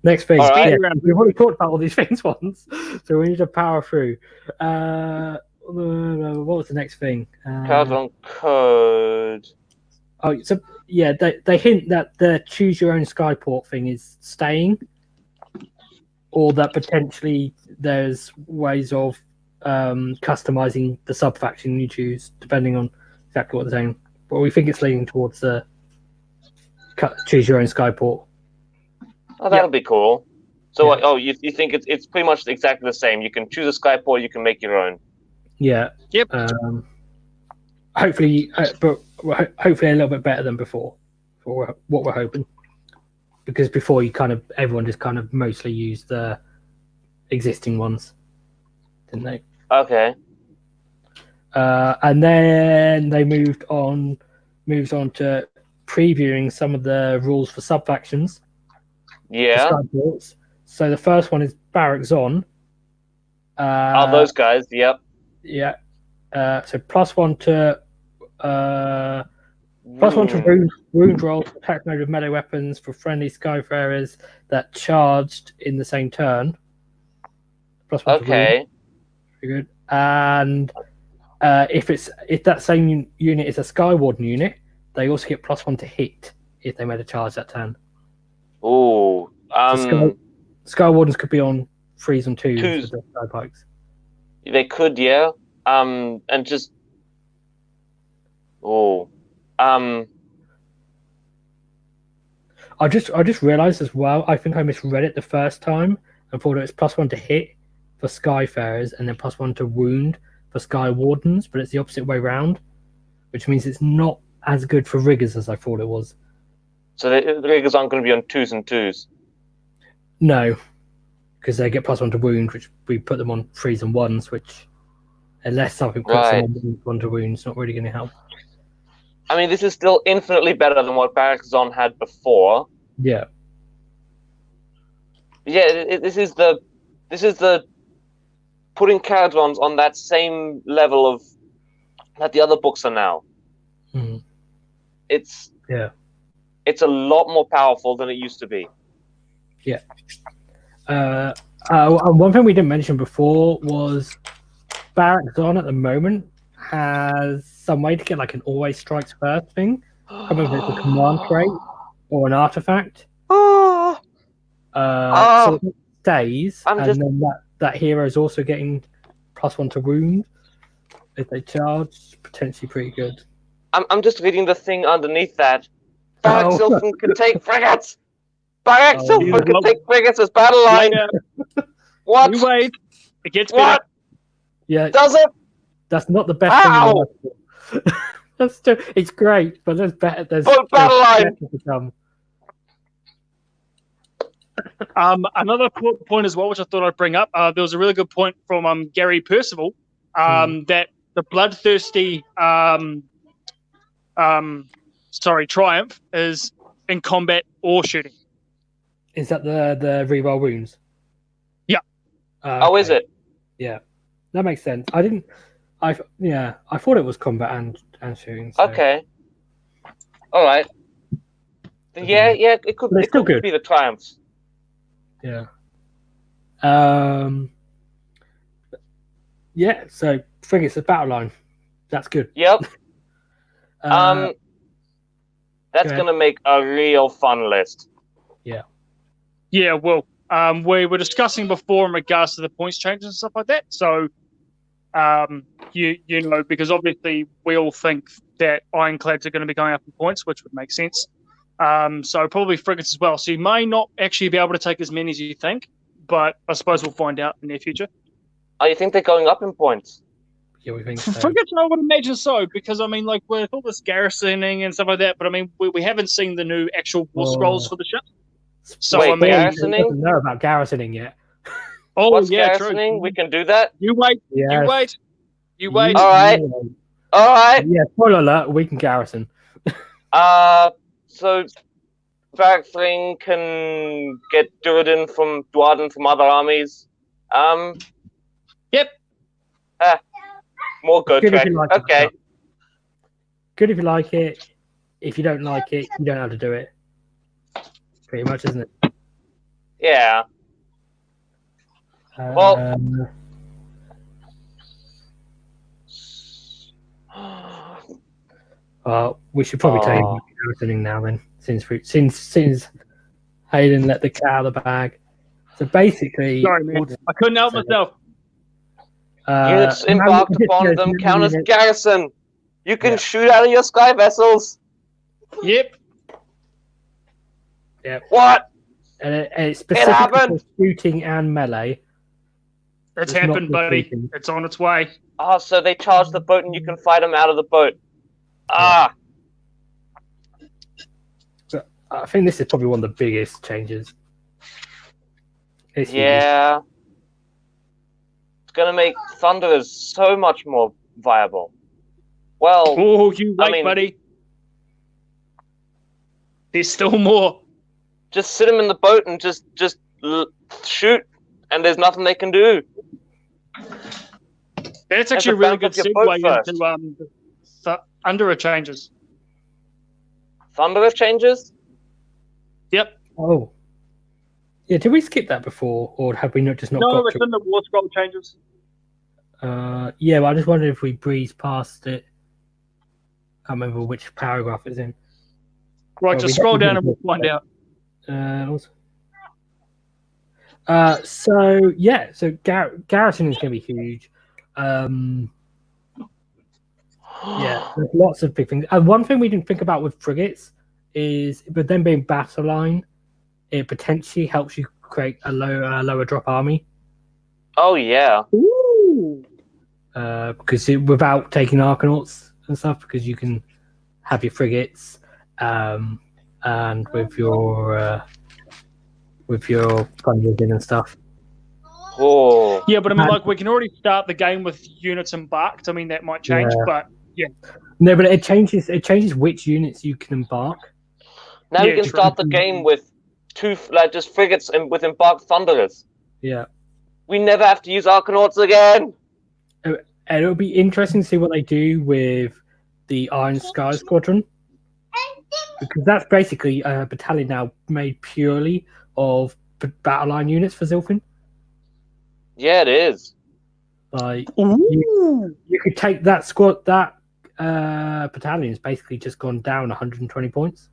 Next thing. Right. Yeah, we've already talked about all these things once, so we need to power through. What was the next thing? Kharadron code. Oh, so yeah, they hint that the choose your own skyport thing is staying, or that potentially there's ways of customizing the sub faction you choose depending on exactly what they're saying. But we think it's leaning towards the choose your own skyport. Oh, that'll be cool. So, you think it's pretty much exactly the same? You can choose a skyport, you can make your own. Yeah. Yep. Hopefully, but hopefully a little bit better than before, for what we're hoping. Because before everyone just kind of mostly used the existing ones, didn't they? Okay. And then they moves on to previewing some of the rules for sub factions. Yeah. So the first one is Barrack Thryng. Those guys. Yep. Yeah. So +1 to +1 to wound rolls, attack mode with melee weapons for friendly Skyfarers that charged in the same turn. +1 to wound. Okay. Very good. And if that same unit is a Sky Warden unit, they also get +1 to hit if they made a charge that turn. Ooh. Sky Wardens could be on 3s and 2s Twos. with the Sky Pikes. They could, yeah. And just. Oh. I just realised as well. I think I misread it the first time and thought it was +1 to hit for Skyfarers and then +1 to wound for Sky Wardens, but it's the opposite way round, which means it's not as good for riggers as I thought it was. So the riggers aren't going to be on 2s and 2s. No, because they get +1 to wound, which we put them on 3s and 1s, which unless something puts them on 1 to wound, it's not really going to help. I mean, this is still infinitely better than what Barrack Thryng had before. Yeah. Yeah, this is the putting Kharadrons on that same level of that the other books are now. Mm-hmm. It's a lot more powerful than it used to be. Yeah. One thing we didn't mention before was Barrack Thryng at the moment has some way to get like an always strikes first thing. I don't know if it's a command trait or an artifact. So it stays, then that hero is also getting +1 to wound if they charge. Potentially pretty good. I'm just reading the thing underneath that. Barrack Thryng can take frigates. Barrack Thryng can take frigates as battle line. What? You wait. It gets what? better. Yeah. Does it? That's not the best thing in the world. It's great, but there's better. There's battle line. To come. Another point as well, which I thought I'd bring up. There was a really good point from Gary Percival that the bloodthirsty Triumph is in combat or shooting. Is that the reroll wounds? Yeah. Oh, is it? Yeah, that makes sense. I thought it was combat and shooting. So. Okay. All right. Yeah, it could be the Triumphs. Yeah. Yeah. So frigates, a battle line. That's good. Yep. That's gonna make a real fun list. Yeah. Yeah. Well, we were discussing before in regards to the points changes and stuff like that. So, you know, because obviously we all think that ironclads are going to be going up in points, which would make sense. So probably frigates as well. So you may not actually be able to take as many as you think, but I suppose we'll find out in the near future. Oh, you think they're going up in points? Yeah, we think so. Frigates, I would imagine so, because I mean, like with all this garrisoning and stuff like that. But I mean, we haven't seen the new actual war scrolls for the ship. So wait, I mean, garrisoning? Doesn't know about garrisoning yet. Oh, what's yeah, garrisoning? true. We can do that. You wait. Yes. You wait. All right. Yeah. Spoiler alert: we can garrison. So Barrack Thryng can get Duardin from other armies. Yep. More good. Good if you like it. Okay. Good if you like it. If you don't like it, you don't have to do it. Pretty much, isn't it? Yeah. We should probably tell you about garrisoning now then, since Hayden let the cat out of the bag. So basically, Sorry, man. I couldn't help myself. Units embarked upon them count as garrison. You can shoot out of your sky vessels. Yep. What? And it's specifically happened. for shooting and melee. It's happened, buddy. shooting. It's on its way. Oh, so they charge the boat and you can fight them out of the boat. Ah. So I think this is probably one of the biggest changes. It's huge. Yeah. It's going to make Thunderers so much more viable. Well, Oh, you wait, I mean- buddy. There's still more. just sit them in the boat and just shoot, and there's nothing they can do. That's actually a really good segue into the Undera changes. Thunderous changes? Yep. Oh. Yeah, did we skip that before, or have we not just not No, got it's to in the war scroll changes. yeah, but I just wondered if we breezed past it. I can't remember which paragraph it's in. Right, Well, just we scroll down definitely and we'll find out. So yeah, so Garrisoning is going to be huge. Yeah, there's lots of big things. And one thing we didn't think about with frigates is, but then being battle line, it potentially helps you create a lower drop army. Oh yeah. Ooh. Because without taking Arkanauts and stuff, because you can have your frigates, and with your thunders in and stuff. Oh. Yeah, but I mean, like, we can already start the game with units embarked. I mean, that might change, Yeah. but yeah. No, but it changes which units you can embark. Now Yeah, you can true. start the game with just frigates and with embarked Thunderers. Yeah. We never have to use Arkanauts again. And it'll be interesting to see what they do with the Iron Sky Squadron, because that's basically a battalion now made purely of battle line units for Zilfin. Yeah, it is. Like you could take that squad, that battalion's basically just gone down 120 points.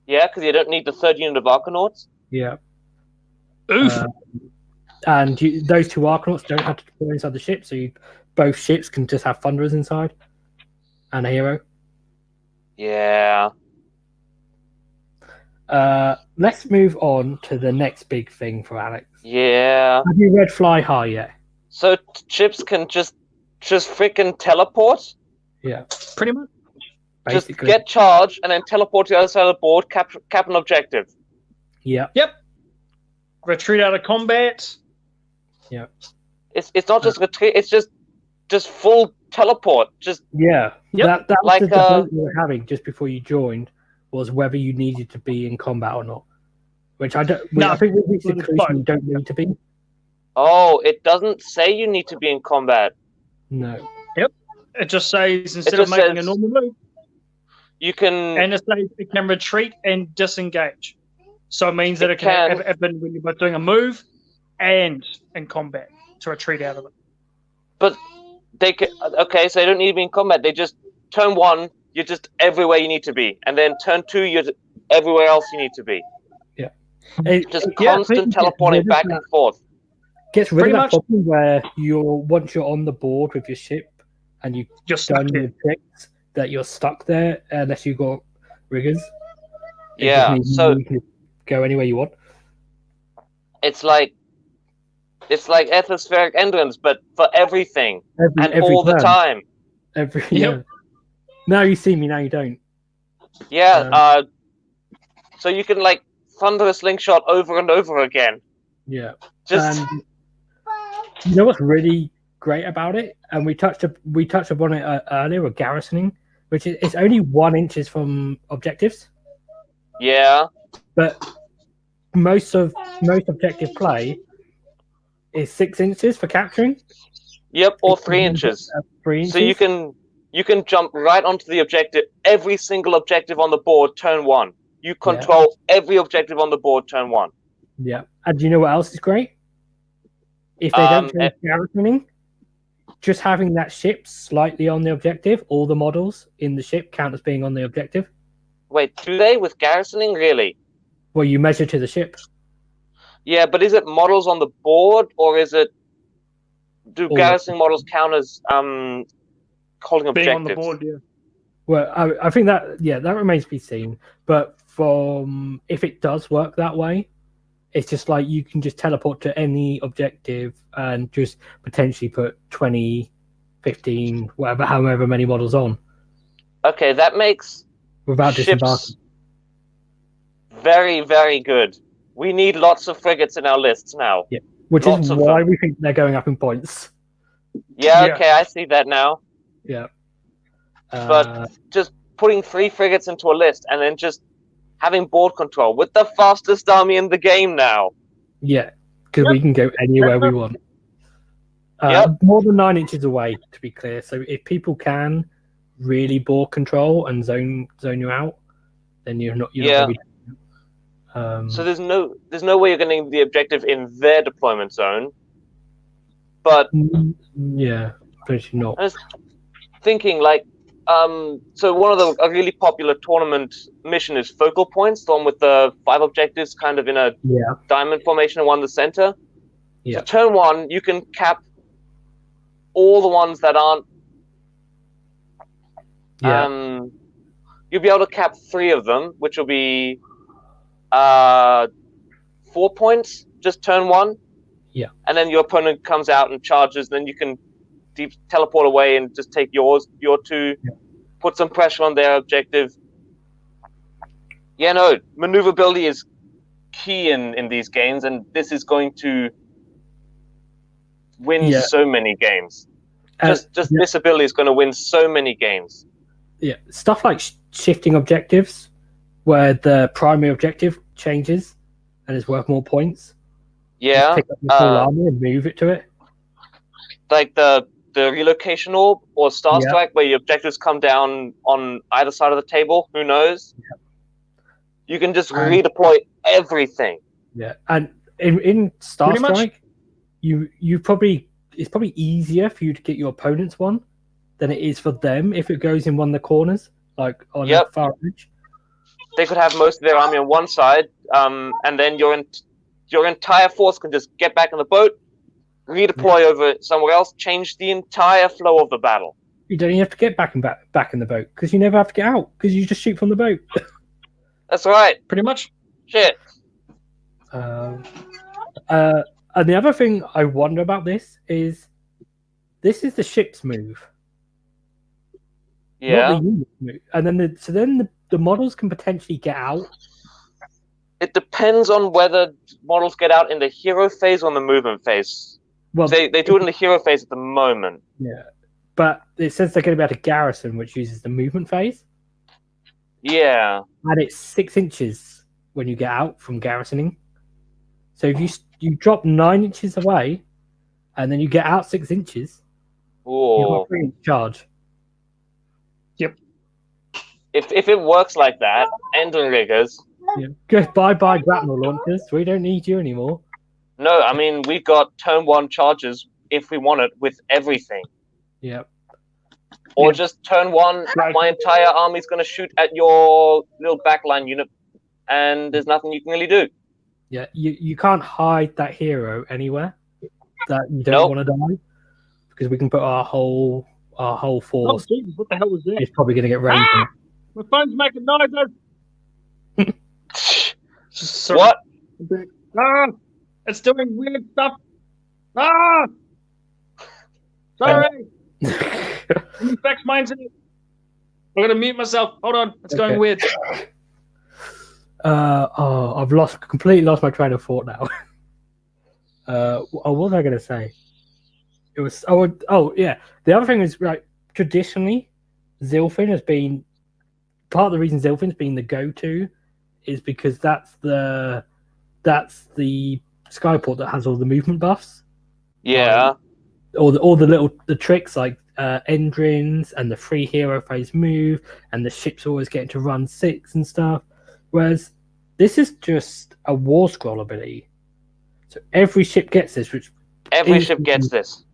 Yeah, because you don't need the third unit of Arkanauts. Yeah. Oof. And those two Arkanauts don't have to deploy inside the ship, so both ships can just have Thunderers inside and a hero. Yeah. Let's move on to the next big thing for Alex. Yeah. Have you read Fly High yet? So ships can just freaking teleport? Yeah. Pretty much. Basically. Just get charged and then teleport to the other side of the board, cap an objective. Yeah. Yep. Retreat out of combat. Yeah. It's not just retreat, it's just full teleport. Just yeah. Yep. That was Like, the debate we were having just before you joined, was whether you needed to be in combat or not. Which I don't. No, I think we reached the it's conclusion fine. you don't need to be. oh, it doesn't say you need to be in combat. No. It just says instead just of making says- a normal move, You can and it says it can retreat and disengage. So it means that It it can can- happen when you're both doing a move and in combat to retreat out of it. but they can okay, so they don't need to be in combat. They just turn 1, you're just everywhere you need to be. And then turn 2, you're everywhere else you need to be. Just Yeah, constant it teleporting back and forth. gets rid Pretty of that much. problem where once you're on the board with your ship and you've Just stuck done there. your tricks, that you're stuck there unless you got riggers. It Yeah, just means so you can go anywhere you want. it's like atmospheric entrance, but for everything and all the turn. time. Every Yep. yeah. Now you see me, now you don't. Yeah, so you can like thunder a slingshot over and over again. Yeah. Just You know what's really great about it, and we touched upon it earlier with garrisoning, which is it's only 1 inches from objectives, yeah. but most objective play is 6 inches for capturing. Yep, or 3 inches. 3 inches. So you can jump right onto the objective, every single objective on the board, turn 1. You control every objective on the board, turn 1. Yeah. And do you know what else is great? If they don't change garrisoning, just having that ship slightly on the objective, all the models in the ship count as being on the objective. Wait, do they with garrisoning really? Well, you measure to the ship. Yeah, but is it models on the board or is it do All garrisoning models count as holding objectives? Being on the board, yeah. Well, I think that remains to be seen. But if it does work that way, it's just like you can just teleport to any objective and just potentially put 20, 15, however many models on Okay, that makes without disembarking. ships very, very good. We need lots of frigates in our lists now. Yeah. Which Lots is of why them. we think they're going up in points. Yeah, Yeah. okay, I see that now. Yeah. But just putting 3 frigates into a list and then just having board control with the fastest army in the game now. Yeah, because we can go anywhere we want. More than 9 inches away, to be clear. So if people can really board control and zone you out, then you're not going to be. So there's no way you're getting the objective in their deployment zone. But yeah, pretty not. I was thinking like, so one of a really popular tournament mission is focal points, the one with the 5 objectives kind of in a diamond formation and one in the center. Yeah. So turn 1, you can cap all the ones that aren't. Yeah. You'll be able to cap 3 of them, which will be 4 points, just turn 1. Yeah. And then your opponent comes out and charges, then you can teleport away and just take your 2, put some pressure on their objective. Yeah, no, maneuverability is key in these games, and this is going to win so many games. Just this ability is going to win so many games. Yeah, stuff like shifting objectives, where the primary objective changes and is worth more points. Yeah. Just pick up the full army and move it to it. Like the relocation orb or Star Strike, where your objectives come down on either side of the table. Who knows? Yeah. You can just redeploy everything. Yeah, and in Star Strike, you probably it's probably easier for you to get your opponent's one than it is for them if it goes in one of the corners, like on the far edge. They could have most of their army on one side, and then your entire force can just get back in the boat, redeploy over somewhere else, change the entire flow of the battle. You don't even have to get back in the boat, because you never have to get out, because you just shoot from the boat. That's right. Pretty much. Shit. And the other thing I wonder about this is the ship's move. Yeah. Not the unit's move. And then the models can potentially get out. It depends on whether models get out in the hero phase or the movement phase. Well, they do it in the hero phase at the moment. Yeah. But it says they're going to be able to garrison, which uses the movement phase. Yeah. And it's 6 inches when you get out from garrisoning. So if you drop 9 inches away, and then you get out 6 inches, you've got a 3-inch charge. Yep. If it works like that, Ender riggers. Yeah. Goodbye, grapnel launchers. We don't need you anymore. No, I mean we've got turn 1 charges if we want it with everything. Yep. Or just turn 1, my entire army's going to shoot at your little backline unit, and there's nothing you can really do. Yeah, you can't hide that hero anywhere that you don't want to die, because we can put our whole force. Oh, Jesus, what the hell was that? It's probably going to get rained. My phone's making noises. What? It's doing weird stuff. Sorry. Let me fix my internet. I'm gonna mute myself. Hold on, it's going weird. I've completely lost my train of thought now. What was I gonna say? It was yeah. The other thing is, like, traditionally, Zilfin has been part of the reason Zilfin's been the go-to is because that's the skyport that has all the movement buffs. Yeah. All the tricks like Endrins and the free hero phase move, and the ship's always getting to run 6 and stuff. Whereas this is just a war scroll ability. So every ship gets this, ship gets this.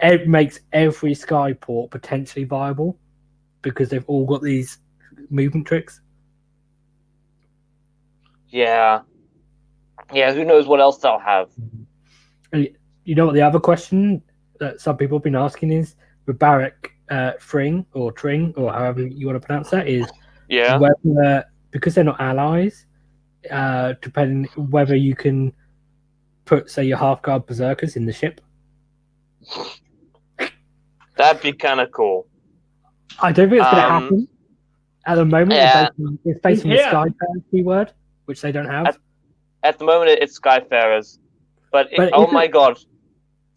It makes every skyport potentially viable because they've all got these movement tricks. Yeah. Yeah, who knows what else they'll have. And you know what the other question that some people have been asking is, with Barrack Thryng or Tring, or however you want to pronounce that, is whether, because they're not allies, depending whether you can put, say, your half-guard berserkers in the ship. That'd be kind of cool. I don't think it's going to happen. At the moment, it's based on the Skyfarer keyword, which they don't have. At the moment, it's Skyfarers. But oh my god.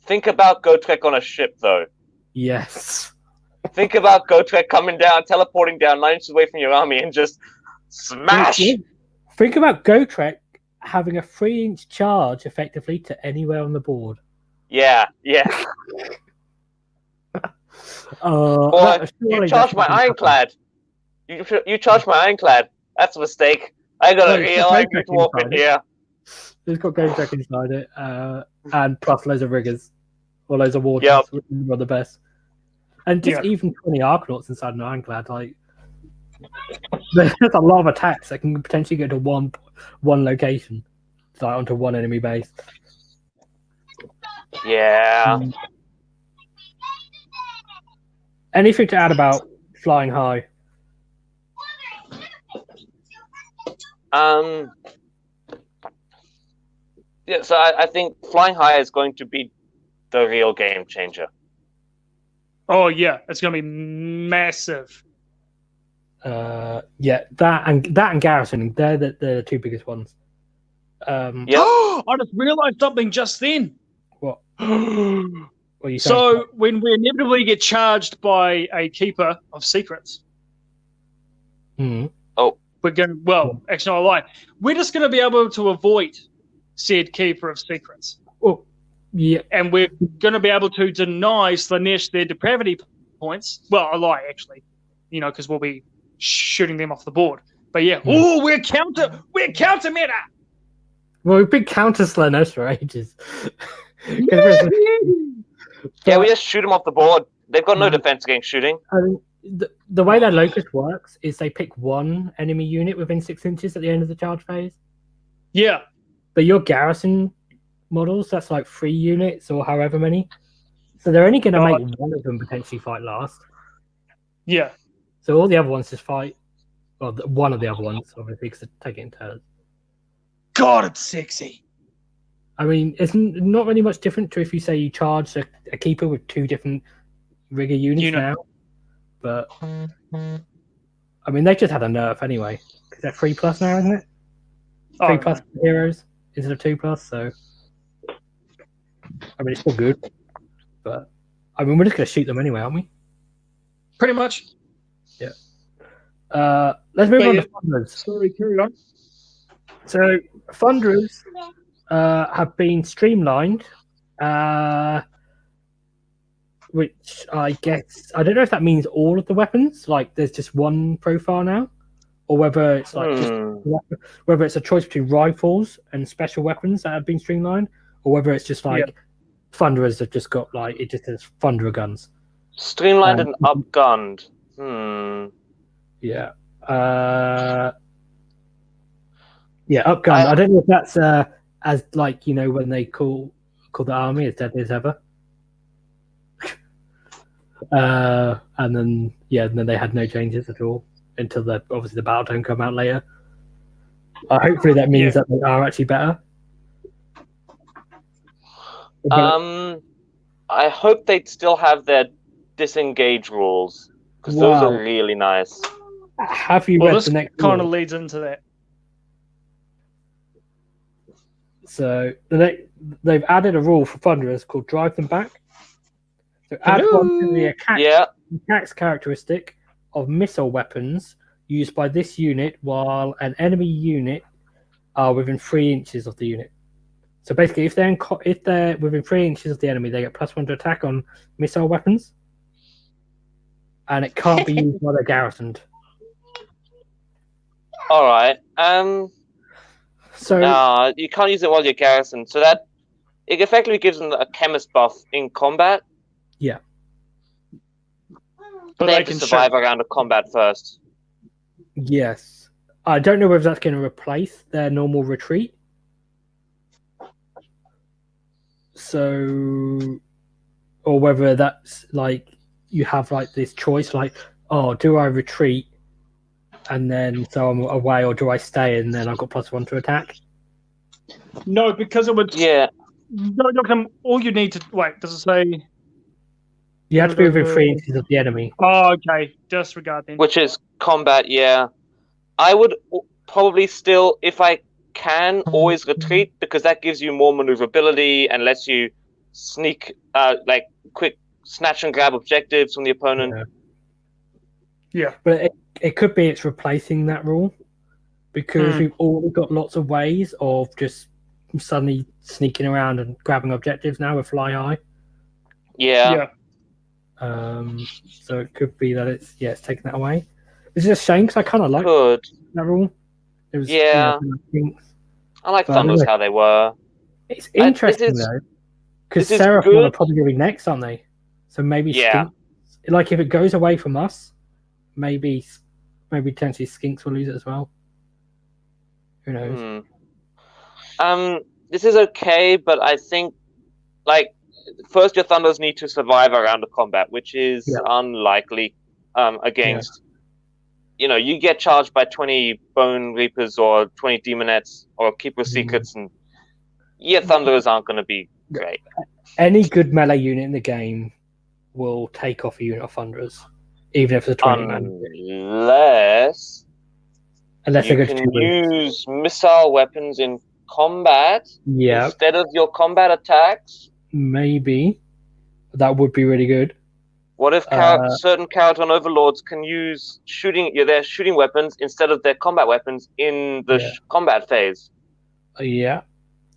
Think about Gotrek on a ship, though. Yes. Think about Gotrek coming down, teleporting down 9 inches away from your army, and just smash! Think about Gotrek having a 3-inch charge, effectively, to anywhere on the board. Yeah. Or you charge my ironclad. You charge my ironclad, That's a mistake. I got a No, real angry dwarf in here. It's got game check inside it, and plus loads of riggers, or loads of wardens, Yep. which are the best. And just even 20 Arkanauts inside an Ironclad, like there's a lot of attacks that can potentially go to one location, like onto one enemy base. Yeah. Anything to add about flying high? Yeah, so I think flying high is going to be the real game changer. Oh yeah, it's going to be massive. Yeah, that and Garrisoning, they're the two biggest ones. Yep. I just realized something just then. What? What are you saying? So when we inevitably get charged by a keeper of secrets, Mhm. we're going. Well, actually, no, I lied. We're just going to be able to avoid said keeper of secrets. Oh, yeah. And we're going to be able to deny Slanesh their depravity points. Well, I lie, actually. Because we'll be shooting them off the board. But yeah, we're counter meta. Well, we've been counter Slanesh for ages. Yeah, we just shoot them off the board. They've got no defense against shooting. The way that Locust works is they pick one enemy unit within 6 inches at the end of the charge phase. Yeah. But your garrison models, that's like 3 units or however many. So they're only going to make one of them potentially fight last. Yeah. So all the other ones just fight. Well, one of the other ones, obviously, because they're taking in turns. God, it's sexy. I mean, it's not really much different to if you say you charge a keeper with 2 different rigger units now. But, I mean, they just had a nerf anyway. Because they're 3+ now, isn't it? 3+ heroes instead of 2+, so... I mean, it's still good. But, I mean, we're just going to shoot them anyway, aren't we? Pretty much. Yeah. Let's move on to Thunderers. Sorry, carry on. So, Thunderers have been streamlined, which I guess... I don't know if that means all of the weapons, like there's just one profile now, or whether it's like whether it's a choice between rifles and special weapons that have been streamlined, or whether it's just like Thunderers have just got like it just says Thunderer guns. Streamlined and upgunned. Yeah. Yeah, upgunned. I don't know if that's as like when they call the army as deadly as ever. And then they had no changes at all until obviously the battletome come out later. Hopefully that means that they are actually better. I hope they'd still have their disengage rules because those are really nice. Have you read the next? Kind of leads into that. So they've added a rule for Thunderers called Drive Them Back. So add one to the attacks characteristic of missile weapons used by this unit while an enemy unit are within 3 inches of the unit. So basically, if they're within 3 inches of the enemy, they get +1 to attack on missile weapons, and it can't be used while they're garrisoned. All right. So you can't use it while you're garrisoned. So that it effectively gives them a chemist buff in combat. Yeah. But they can survive a round of combat first. Yes. I don't know whether that's going to replace their normal retreat. So, or whether that's like you have like this choice, like, oh, do I retreat and then so I'm away, or do I stay and then I've got +1 to attack? No, because it would. Yeah. No, all you need to wait. Does it say? You have to be within 3 inches of the enemy. Oh, okay. Disregard then. Which is combat, yeah. I would probably still, if I can, always retreat because that gives you more maneuverability and lets you sneak, like quick snatch and grab objectives from the opponent. Yeah. But it could be it's replacing that rule because we've already got lots of ways of just suddenly sneaking around and grabbing objectives now with Fly High. Yeah. So it could be that it's taking that away. It's just a shame because I kind of like Could. that rule. It was, Yeah. I like Thunders how they were. It's interesting though, because Seraphon are probably going to be next, aren't they? So maybe Skinks, like if it goes away from us, maybe potentially Skinks will lose it as well. Who knows? This is okay, but I think like first your Thunders need to survive a round of combat, which is unlikely against. You know, you get charged by 20 Bone Reapers or 20 Demonettes or Keeper of Secrets, and your Thunders aren't going to be great. Any good melee unit in the game will take off a unit of Thunderers, even if it's a 20-man. Unless you can use missile weapons in combat instead of your combat attacks. Maybe. That would be really good. What if certain Kharadron Overlords can use their shooting weapons instead of their combat weapons in the combat phase? Yeah.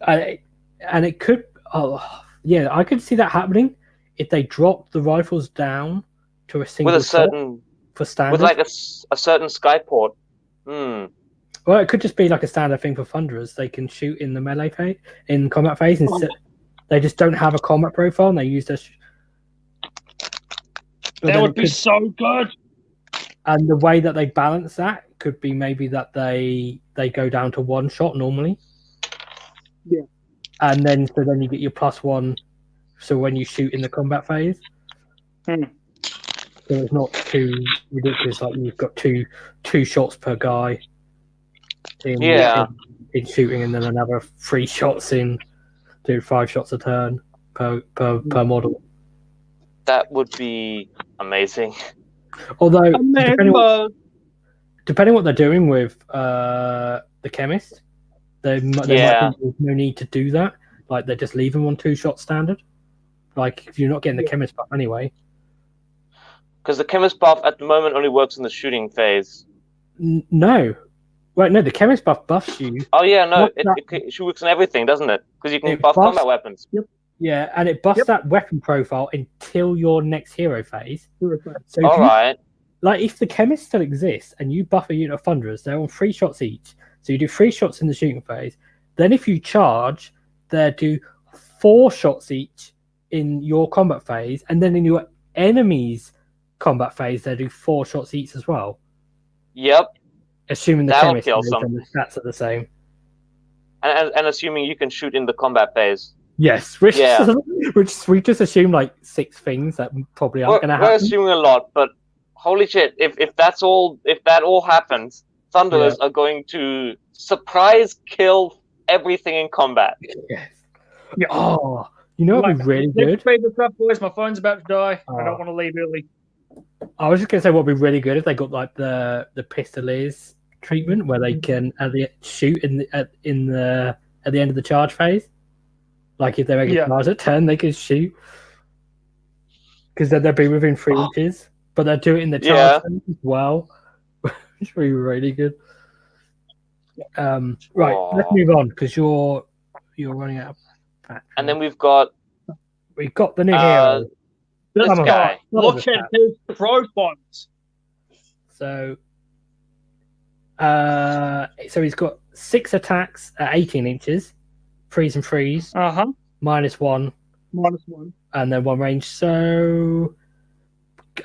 And it could... I could see that happening if they drop the rifles down to a single shot for standard. With like a certain skyport. Well, it could just be like a standard thing for Thunderers. They can shoot in the melee phase, in combat phase. Instead, they just don't have a combat profile and they use their... That would be so good. And the way that they balance that could be maybe that they go down to one shot normally. Yeah. And then you get your +1. So when you shoot in the combat phase, so it's not too ridiculous. Like you've got two shots per guy in shooting, and then another 3 shots in, do 5 shots a turn per model. That would be amazing. Although, depending what they're doing with the chemist, there might be no need to do that. Like, they just leave them on 2-shot standard. Like, if you're not getting the chemist buff anyway. Because the chemist buff at the moment only works in the shooting phase. No. Wait, no, the chemist buff buffs you. Oh, yeah, no. It works in everything, doesn't it? Because you can buff combat weapons. Yep. Yeah, and it buffs that weapon profile until your next hero phase. So if the chemist still exists and you buff a unit of Thunderers, they're on 3 shots each. So you do 3 shots in the shooting phase. Then if you charge, they do 4 shots each in your combat phase, and then in your enemy's combat phase, they do 4 shots each as well. Yep. Assuming the chemist and the stats are the same. And assuming you can shoot in the combat phase. Yes, which we just assume like 6 things that probably aren't going to happen. We're assuming a lot, but holy shit! If that all happens, Thunderers are going to surprise kill everything in combat. Yes. Yeah. Oh, you know what would be really good? Speed this up, boys. My phone's about to die. I don't want to leave early. I was just going to say what would be really good if they got like the Pistoliers treatment, where they can shoot at the end of the charge phase. Like if they're making charge at 10, they can shoot. Because then they'll be within 3 inches. But they'll do it in the charge phase as well. Which would be really good. Right, let's move on, because you're running out of battery. And then we've got the new hero. This guy. Look at his profiles. So he's got 6 attacks at 18 inches. Freeze and freeze. -1. -1. And then 1 range. So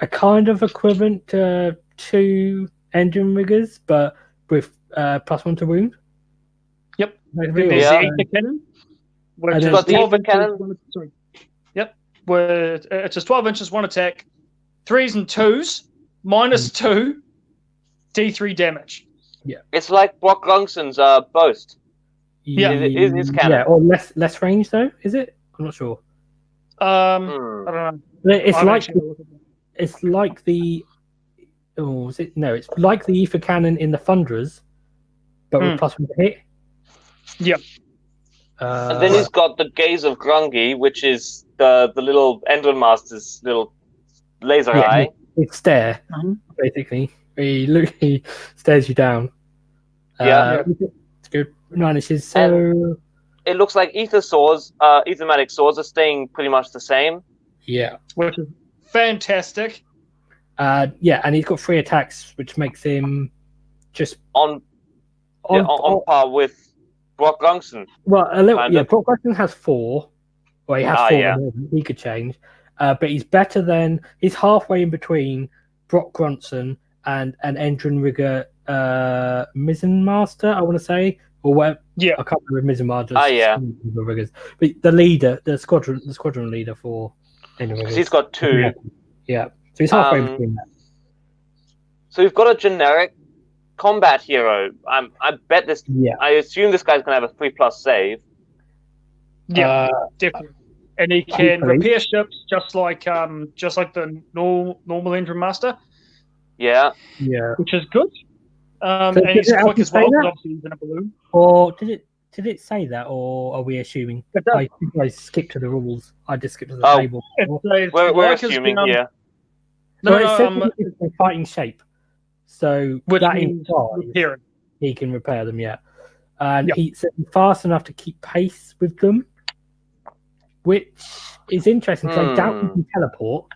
a kind of equivalent to 2 engine riggers, but with +1 to wound. Yep. There's the Aether Cannon. Which is 12 cannon. Yep. It's just 12 inches, 1 attack, 3s and 2s, -2, D3 damage. Yeah. It's like Brock Lungson's boast. Yeah, his cannon. Yeah, or less range though, is it? I'm not sure. I don't know. It's like the it's like the Aether Cannon in the Thunderers, but with +1 to hit. Yeah. And then he's got the Gaze of Grungy, which is the little Endron Master's little laser eye. It's stare, basically. He stares you down. It's good. 9 inches. So and it looks like Ethermatic swords are staying pretty much the same. Yeah. Which is fantastic. Yeah, and he's got 3 attacks, which makes him just on par with Brock Grunson. Well, a little. kind Yeah, of. Brock Grunson has 4. Well, he has 4. yeah. He could change, but he's better than. He's halfway in between Brock Grunson and an Endrin Rigger Mizzen Master, I want to say, or where. Yeah, I can't remember Mizzen Master. Yeah. The Riggers, but the leader, the squadron leader for Endrin Riggers. Because he's got 2. Yeah, so he's halfway in between that. So we've got a generic combat hero. I bet this. Yeah. I assume this guy's gonna have a 3+ save. yeah, definitely. And he can hopefully. repair ships just like the normal Engine Master, Yeah. which is good. And did he's it quick actually as well. say that? Because obviously he's in a balloon. Or did it say that, or are we assuming? It does. I skipped to the rules. I just skipped to the Oh. table. It's We're like his assuming been, here. So No, it no, says it's in fighting shape. So which that means implies repairing. he can repair them, yeah. And Yep. he's fast enough to keep pace with them, which is interesting because I doubt he can teleport.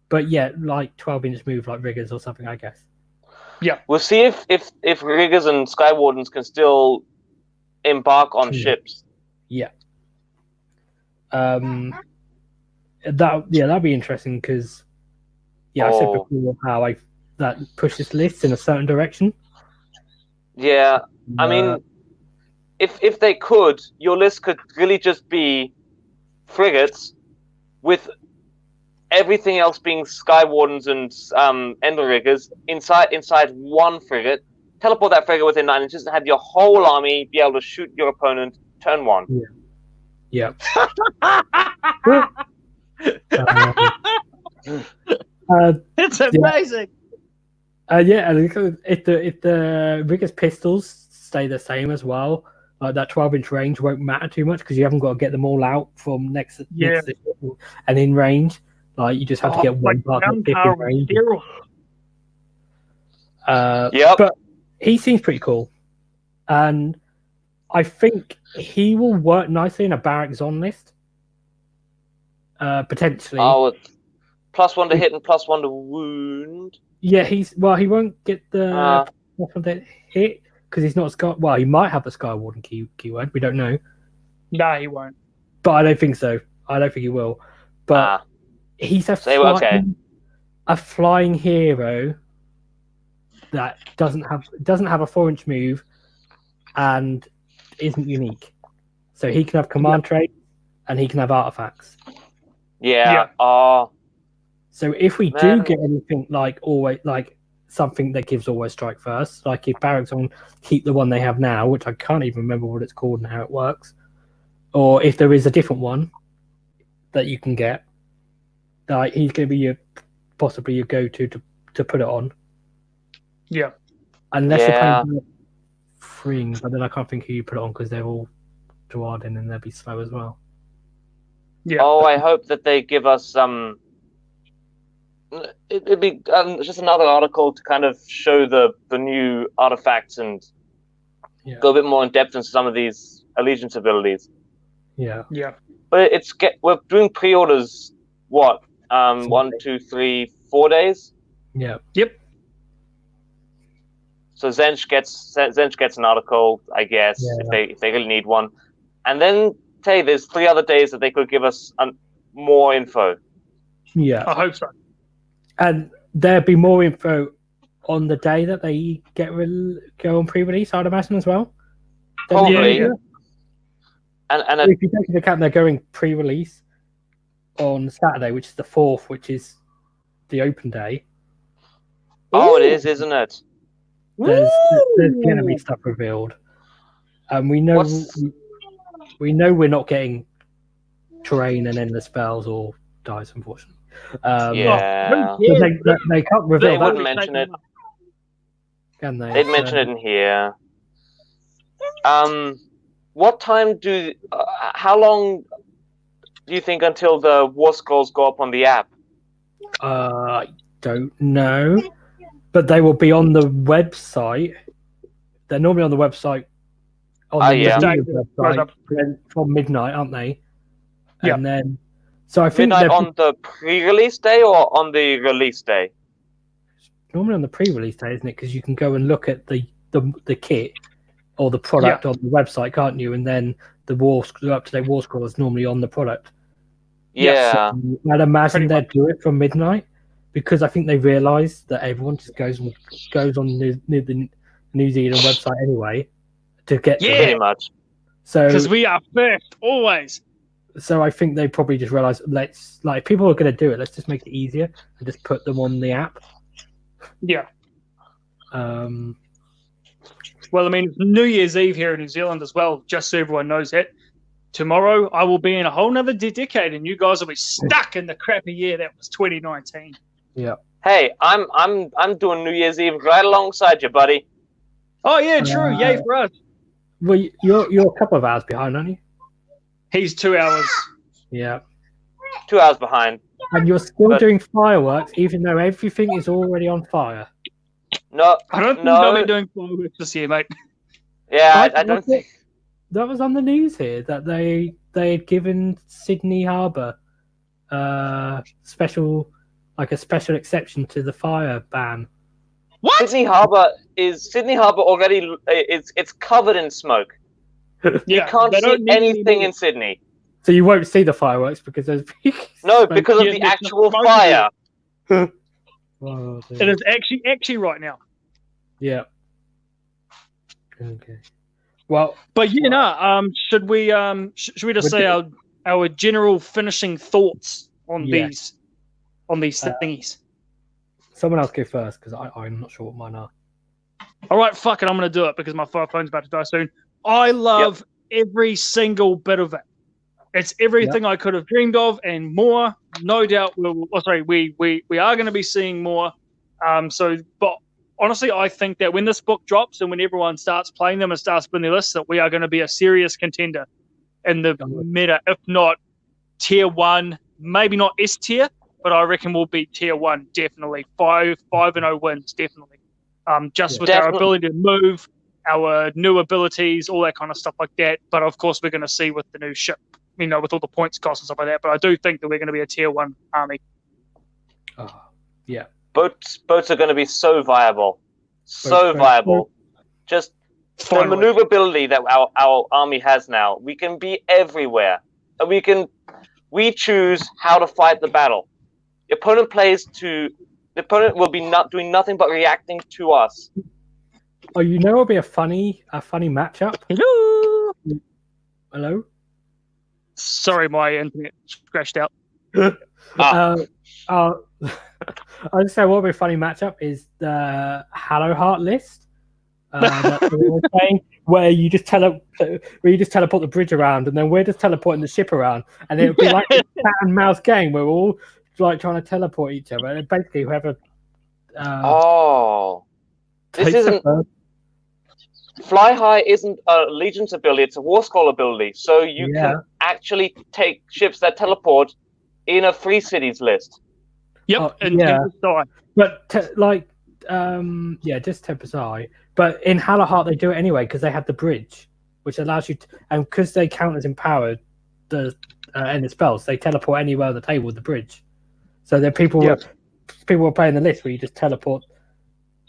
But yeah, like 12-inch move like Riggers or something, I guess. We'll see if Riggers and Skywardens can still embark on ships. Yeah. That'd be interesting because I said before how that pushes lists in a certain direction. Yeah, I mean, if they could, your list could really just be frigates with everything else being Skywardens and Ender Riggers inside one frigate. Teleport that frigate within 9 inches and have your whole army be able to shoot your opponent turn 1. Yeah. It's amazing. And if the Riggers pistols stay the same as well, like that 12-inch range won't matter too much because you haven't got to get them all out from next to the ship and in range. Like you just have to get one part of the in range. But he seems pretty cool, and I think he will work nicely in a Barrack Zon list. Potentially. Oh, +1 to hit and +1 to wound. Yeah, he won't get the hit because he's not a Sky. Well, he might have the Skywarden keyword. We don't know. No, he won't. But I don't think so. I don't think he will. But he's a flying hero that doesn't have a 4-inch move and isn't unique. So he can have command traits and he can have artifacts. Yeah. So if we do get anything like something that gives always strike first, like if Barrack's on keep the one they have now, which I can't even remember what it's called and how it works, or if there is a different one that you can get, like he's going to be possibly your go-to to put it on. Yeah. Unless you're playing Thryng, but then I can't think who you put it on because they're all Dwarden and they'll be slow as well. Yeah. Oh, I hope that they give us some. It'd be just another article to kind of show the new artifacts and go a bit more in depth into some of these allegiance abilities. Yeah. But we're doing pre-orders. What? 1, 2, 3, 4 days. Yeah. Yep. So Zench gets an article, I guess, if they really need one, and then there's 3 other days that they could give us more info. Yeah, I hope so. And there'll be more info on the day that they go on pre-release, I'd imagine as well. Probably. Yeah. And if you take into account they're going pre-release on Saturday, which is the 4th, which is the open day. Oh, it is, isn't it? There's going to be stuff revealed, and we know we're not getting terrain and endless spells or dice, unfortunately. They can't reveal. They wouldn't mention it. Can they? They'd mention it in here. What time how long do you think until the War Scrolls go up on the app? I don't know. But they will be on the website. They're normally on the website. Website from midnight, aren't they? Yeah. And then, So I think midnight on the pre-release day or on the release day? Normally on the pre-release day, isn't it? Because you can go and look at the kit or the product on the website, can't you? And then the up-to-date war scroll is normally on the product. Yeah. So I'd imagine they'd do it from midnight because I think they realise that everyone just goes on the New Zealand website anyway to get to pretty much. So because we are first always. So I think they probably just realised if people are going to do it, let's just make it easier and just put them on the app. Yeah. Um. Well, I mean, it's New Year's Eve here in New Zealand as well, just so everyone knows it. Tomorrow, I will be in a whole nother decade, and you guys will be stuck in the crappy year that was 2019. Yeah. Hey, I'm doing New Year's Eve right alongside you, buddy. Oh yeah, true. Yay for us. Well, you're a couple of hours behind, aren't you? He's 2 hours. Yeah. 2 hours behind. And you're still doing fireworks, even though everything is already on fire. No, I don't think I'll be doing fireworks this year, mate. Yeah, I don't think. That was on the news here that they had given Sydney Harbour a special exception to the fire ban. What? Sydney Harbour already? It's covered in smoke. You can't see anything in Sydney. So you won't see the fireworks because there's no, because of the actual fire. Oh, it is actually right now. Yeah. Okay. Well, but should we just say our general finishing thoughts on these thingies? Someone else go first because I'm not sure what mine are. All right, fuck it, I'm going to do it because my phone's about to die soon. I love every single bit of it. It's everything I could have dreamed of and more. No doubt, we are going to be seeing more. But honestly, I think that when this book drops and when everyone starts playing them and starts putting their lists, that we are going to be a serious contender in the meta, if not tier 1, maybe not S tier, but I reckon we'll be tier 1 definitely. 5-0 wins definitely. With our ability to move, our new abilities, all that kind of stuff like that. But of course, we're going to see with the new ship, with all the points cost and stuff like that. But I do think that we're going to be a tier 1 army. Yeah. Boats are going to be so viable. So viable. Just the maneuverability that our army has now. We can be everywhere. We choose how to fight the battle. The opponent will be not doing nothing but reacting to us. Oh, it'll be a funny matchup. Hello? Sorry, my internet crashed out. I just say what would be a funny matchup is the Hallow Heart list. Where you just teleport the bridge around, and then we're just teleporting the ship around, and it'll be like a cat and mouse game where we're all trying to teleport each other, and basically whoever. This isn't. Fly High isn't a Legion's ability; it's a War Scroll ability. So you can actually take ships that teleport in a Free Cities list. Yep, but just Tempest Eye. But in Hallow Heart they do it anyway because they have the bridge, which allows you and because they count as empowered the end of spells, they teleport anywhere on the table with the bridge. So there people were playing the list where you just teleport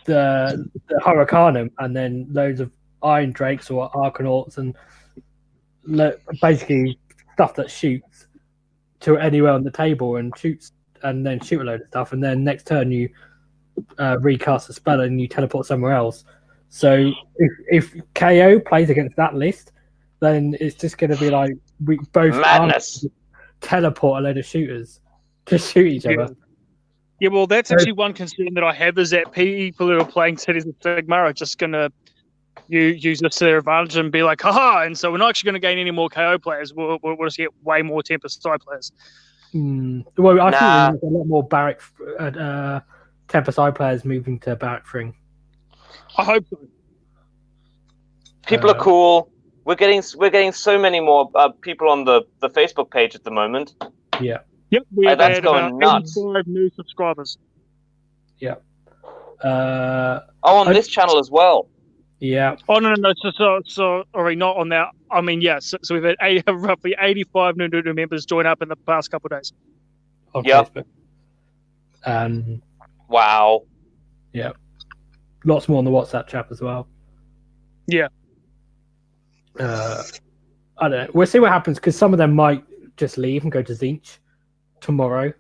the Hurricanum and then loads of Iron Drakes or Arcanauts and basically stuff that shoots to anywhere on the table and shoots. And then shoot a load of stuff, and then next turn you recast a spell and you teleport somewhere else. So if KO plays against that list, then it's just going to be like we both teleport a load of shooters to shoot each other. Yeah, well, that's actually one concern that I have is that people who are playing Cities of Sigmar are just going to use this to their advantage and be like, haha, and so we're not actually going to gain any more KO players. We'll just get way more Tempest Eye players. Well, I think there's a lot more Barrack Tempest Eye players moving to Barrack Thryng. I hope so. People are cool. We're getting so many more people on the Facebook page at the moment. Yeah. Yep, we have that's had going about nuts. 85 new subscribers. Yeah. on this channel as well. Yeah. Oh no, sorry, not on that. I mean, yes. So we've had roughly 85 new members join up in the past couple of days. On Yep. Facebook. Wow. Yeah. Lots more on the WhatsApp chat as well. Yeah. I don't know. We'll see what happens because some of them might just leave and go to Zinch tomorrow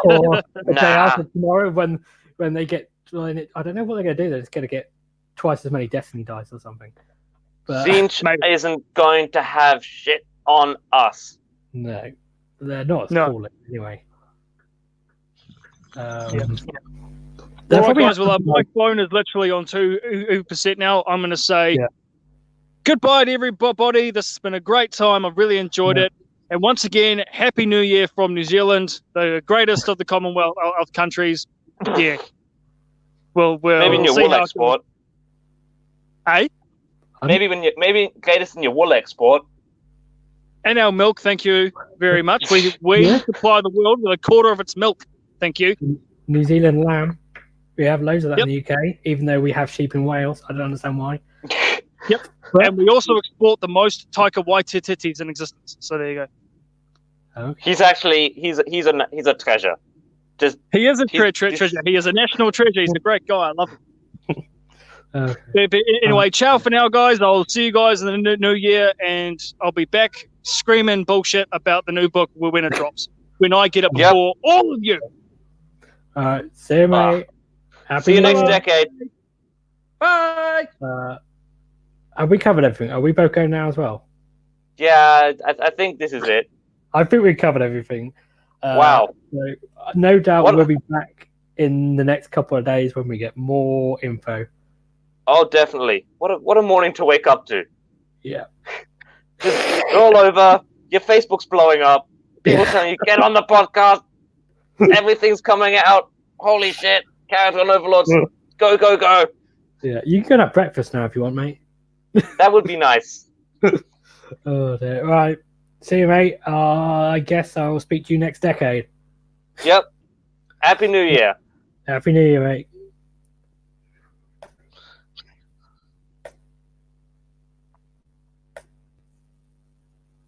or the day after tomorrow when they get. I don't know what they're going to do. They're just going to get twice as many Destiny dice or something. But Zinch isn't going to have shit on us. no, they're not as cool anyway. All right, guys. Well, my phone is literally on 2% now. I'm going to say goodbye to everybody. This has been a great time. I've really enjoyed it. And once again, Happy New Year from New Zealand, the greatest of the Commonwealth of countries. Yeah. Well, maybe in your wool export. Hey? Maybe greatest in your wool export. And our milk, thank you very much. We supply the world with a quarter of its milk. Thank you. New Zealand lamb. We have loads of that in the UK, even though we have sheep in Wales. I don't understand why. Yep. And we also export the most Taika Waititi's in existence. So there you go. Okay. He's actually he's a treasure. He is a treasure. He is a national treasure. He's a great guy. I love him. But anyway, ciao for now, guys. I'll see you guys in the new year, and I'll be back screaming bullshit about the new book when it drops. When I get it before all of you. All right. See you, mate. See you next decade. Bye. Have we covered everything? Are we both going now as well? Yeah, I think this is it. I think we covered everything. Wow. So, no doubt we'll be back in the next couple of days when we get more info. Oh, definitely. What a morning to wake up to. Yeah. Just all over. Your Facebook's blowing up. People telling you, get on the podcast. Everything's coming out. Holy shit. Kharadron Overlords. Go, go, go. Yeah, you can go have breakfast now if you want, mate. That would be nice. Oh, dear. Right. See you, mate. I guess I'll speak to you next decade. Yep. Happy New Year. Happy New Year, mate.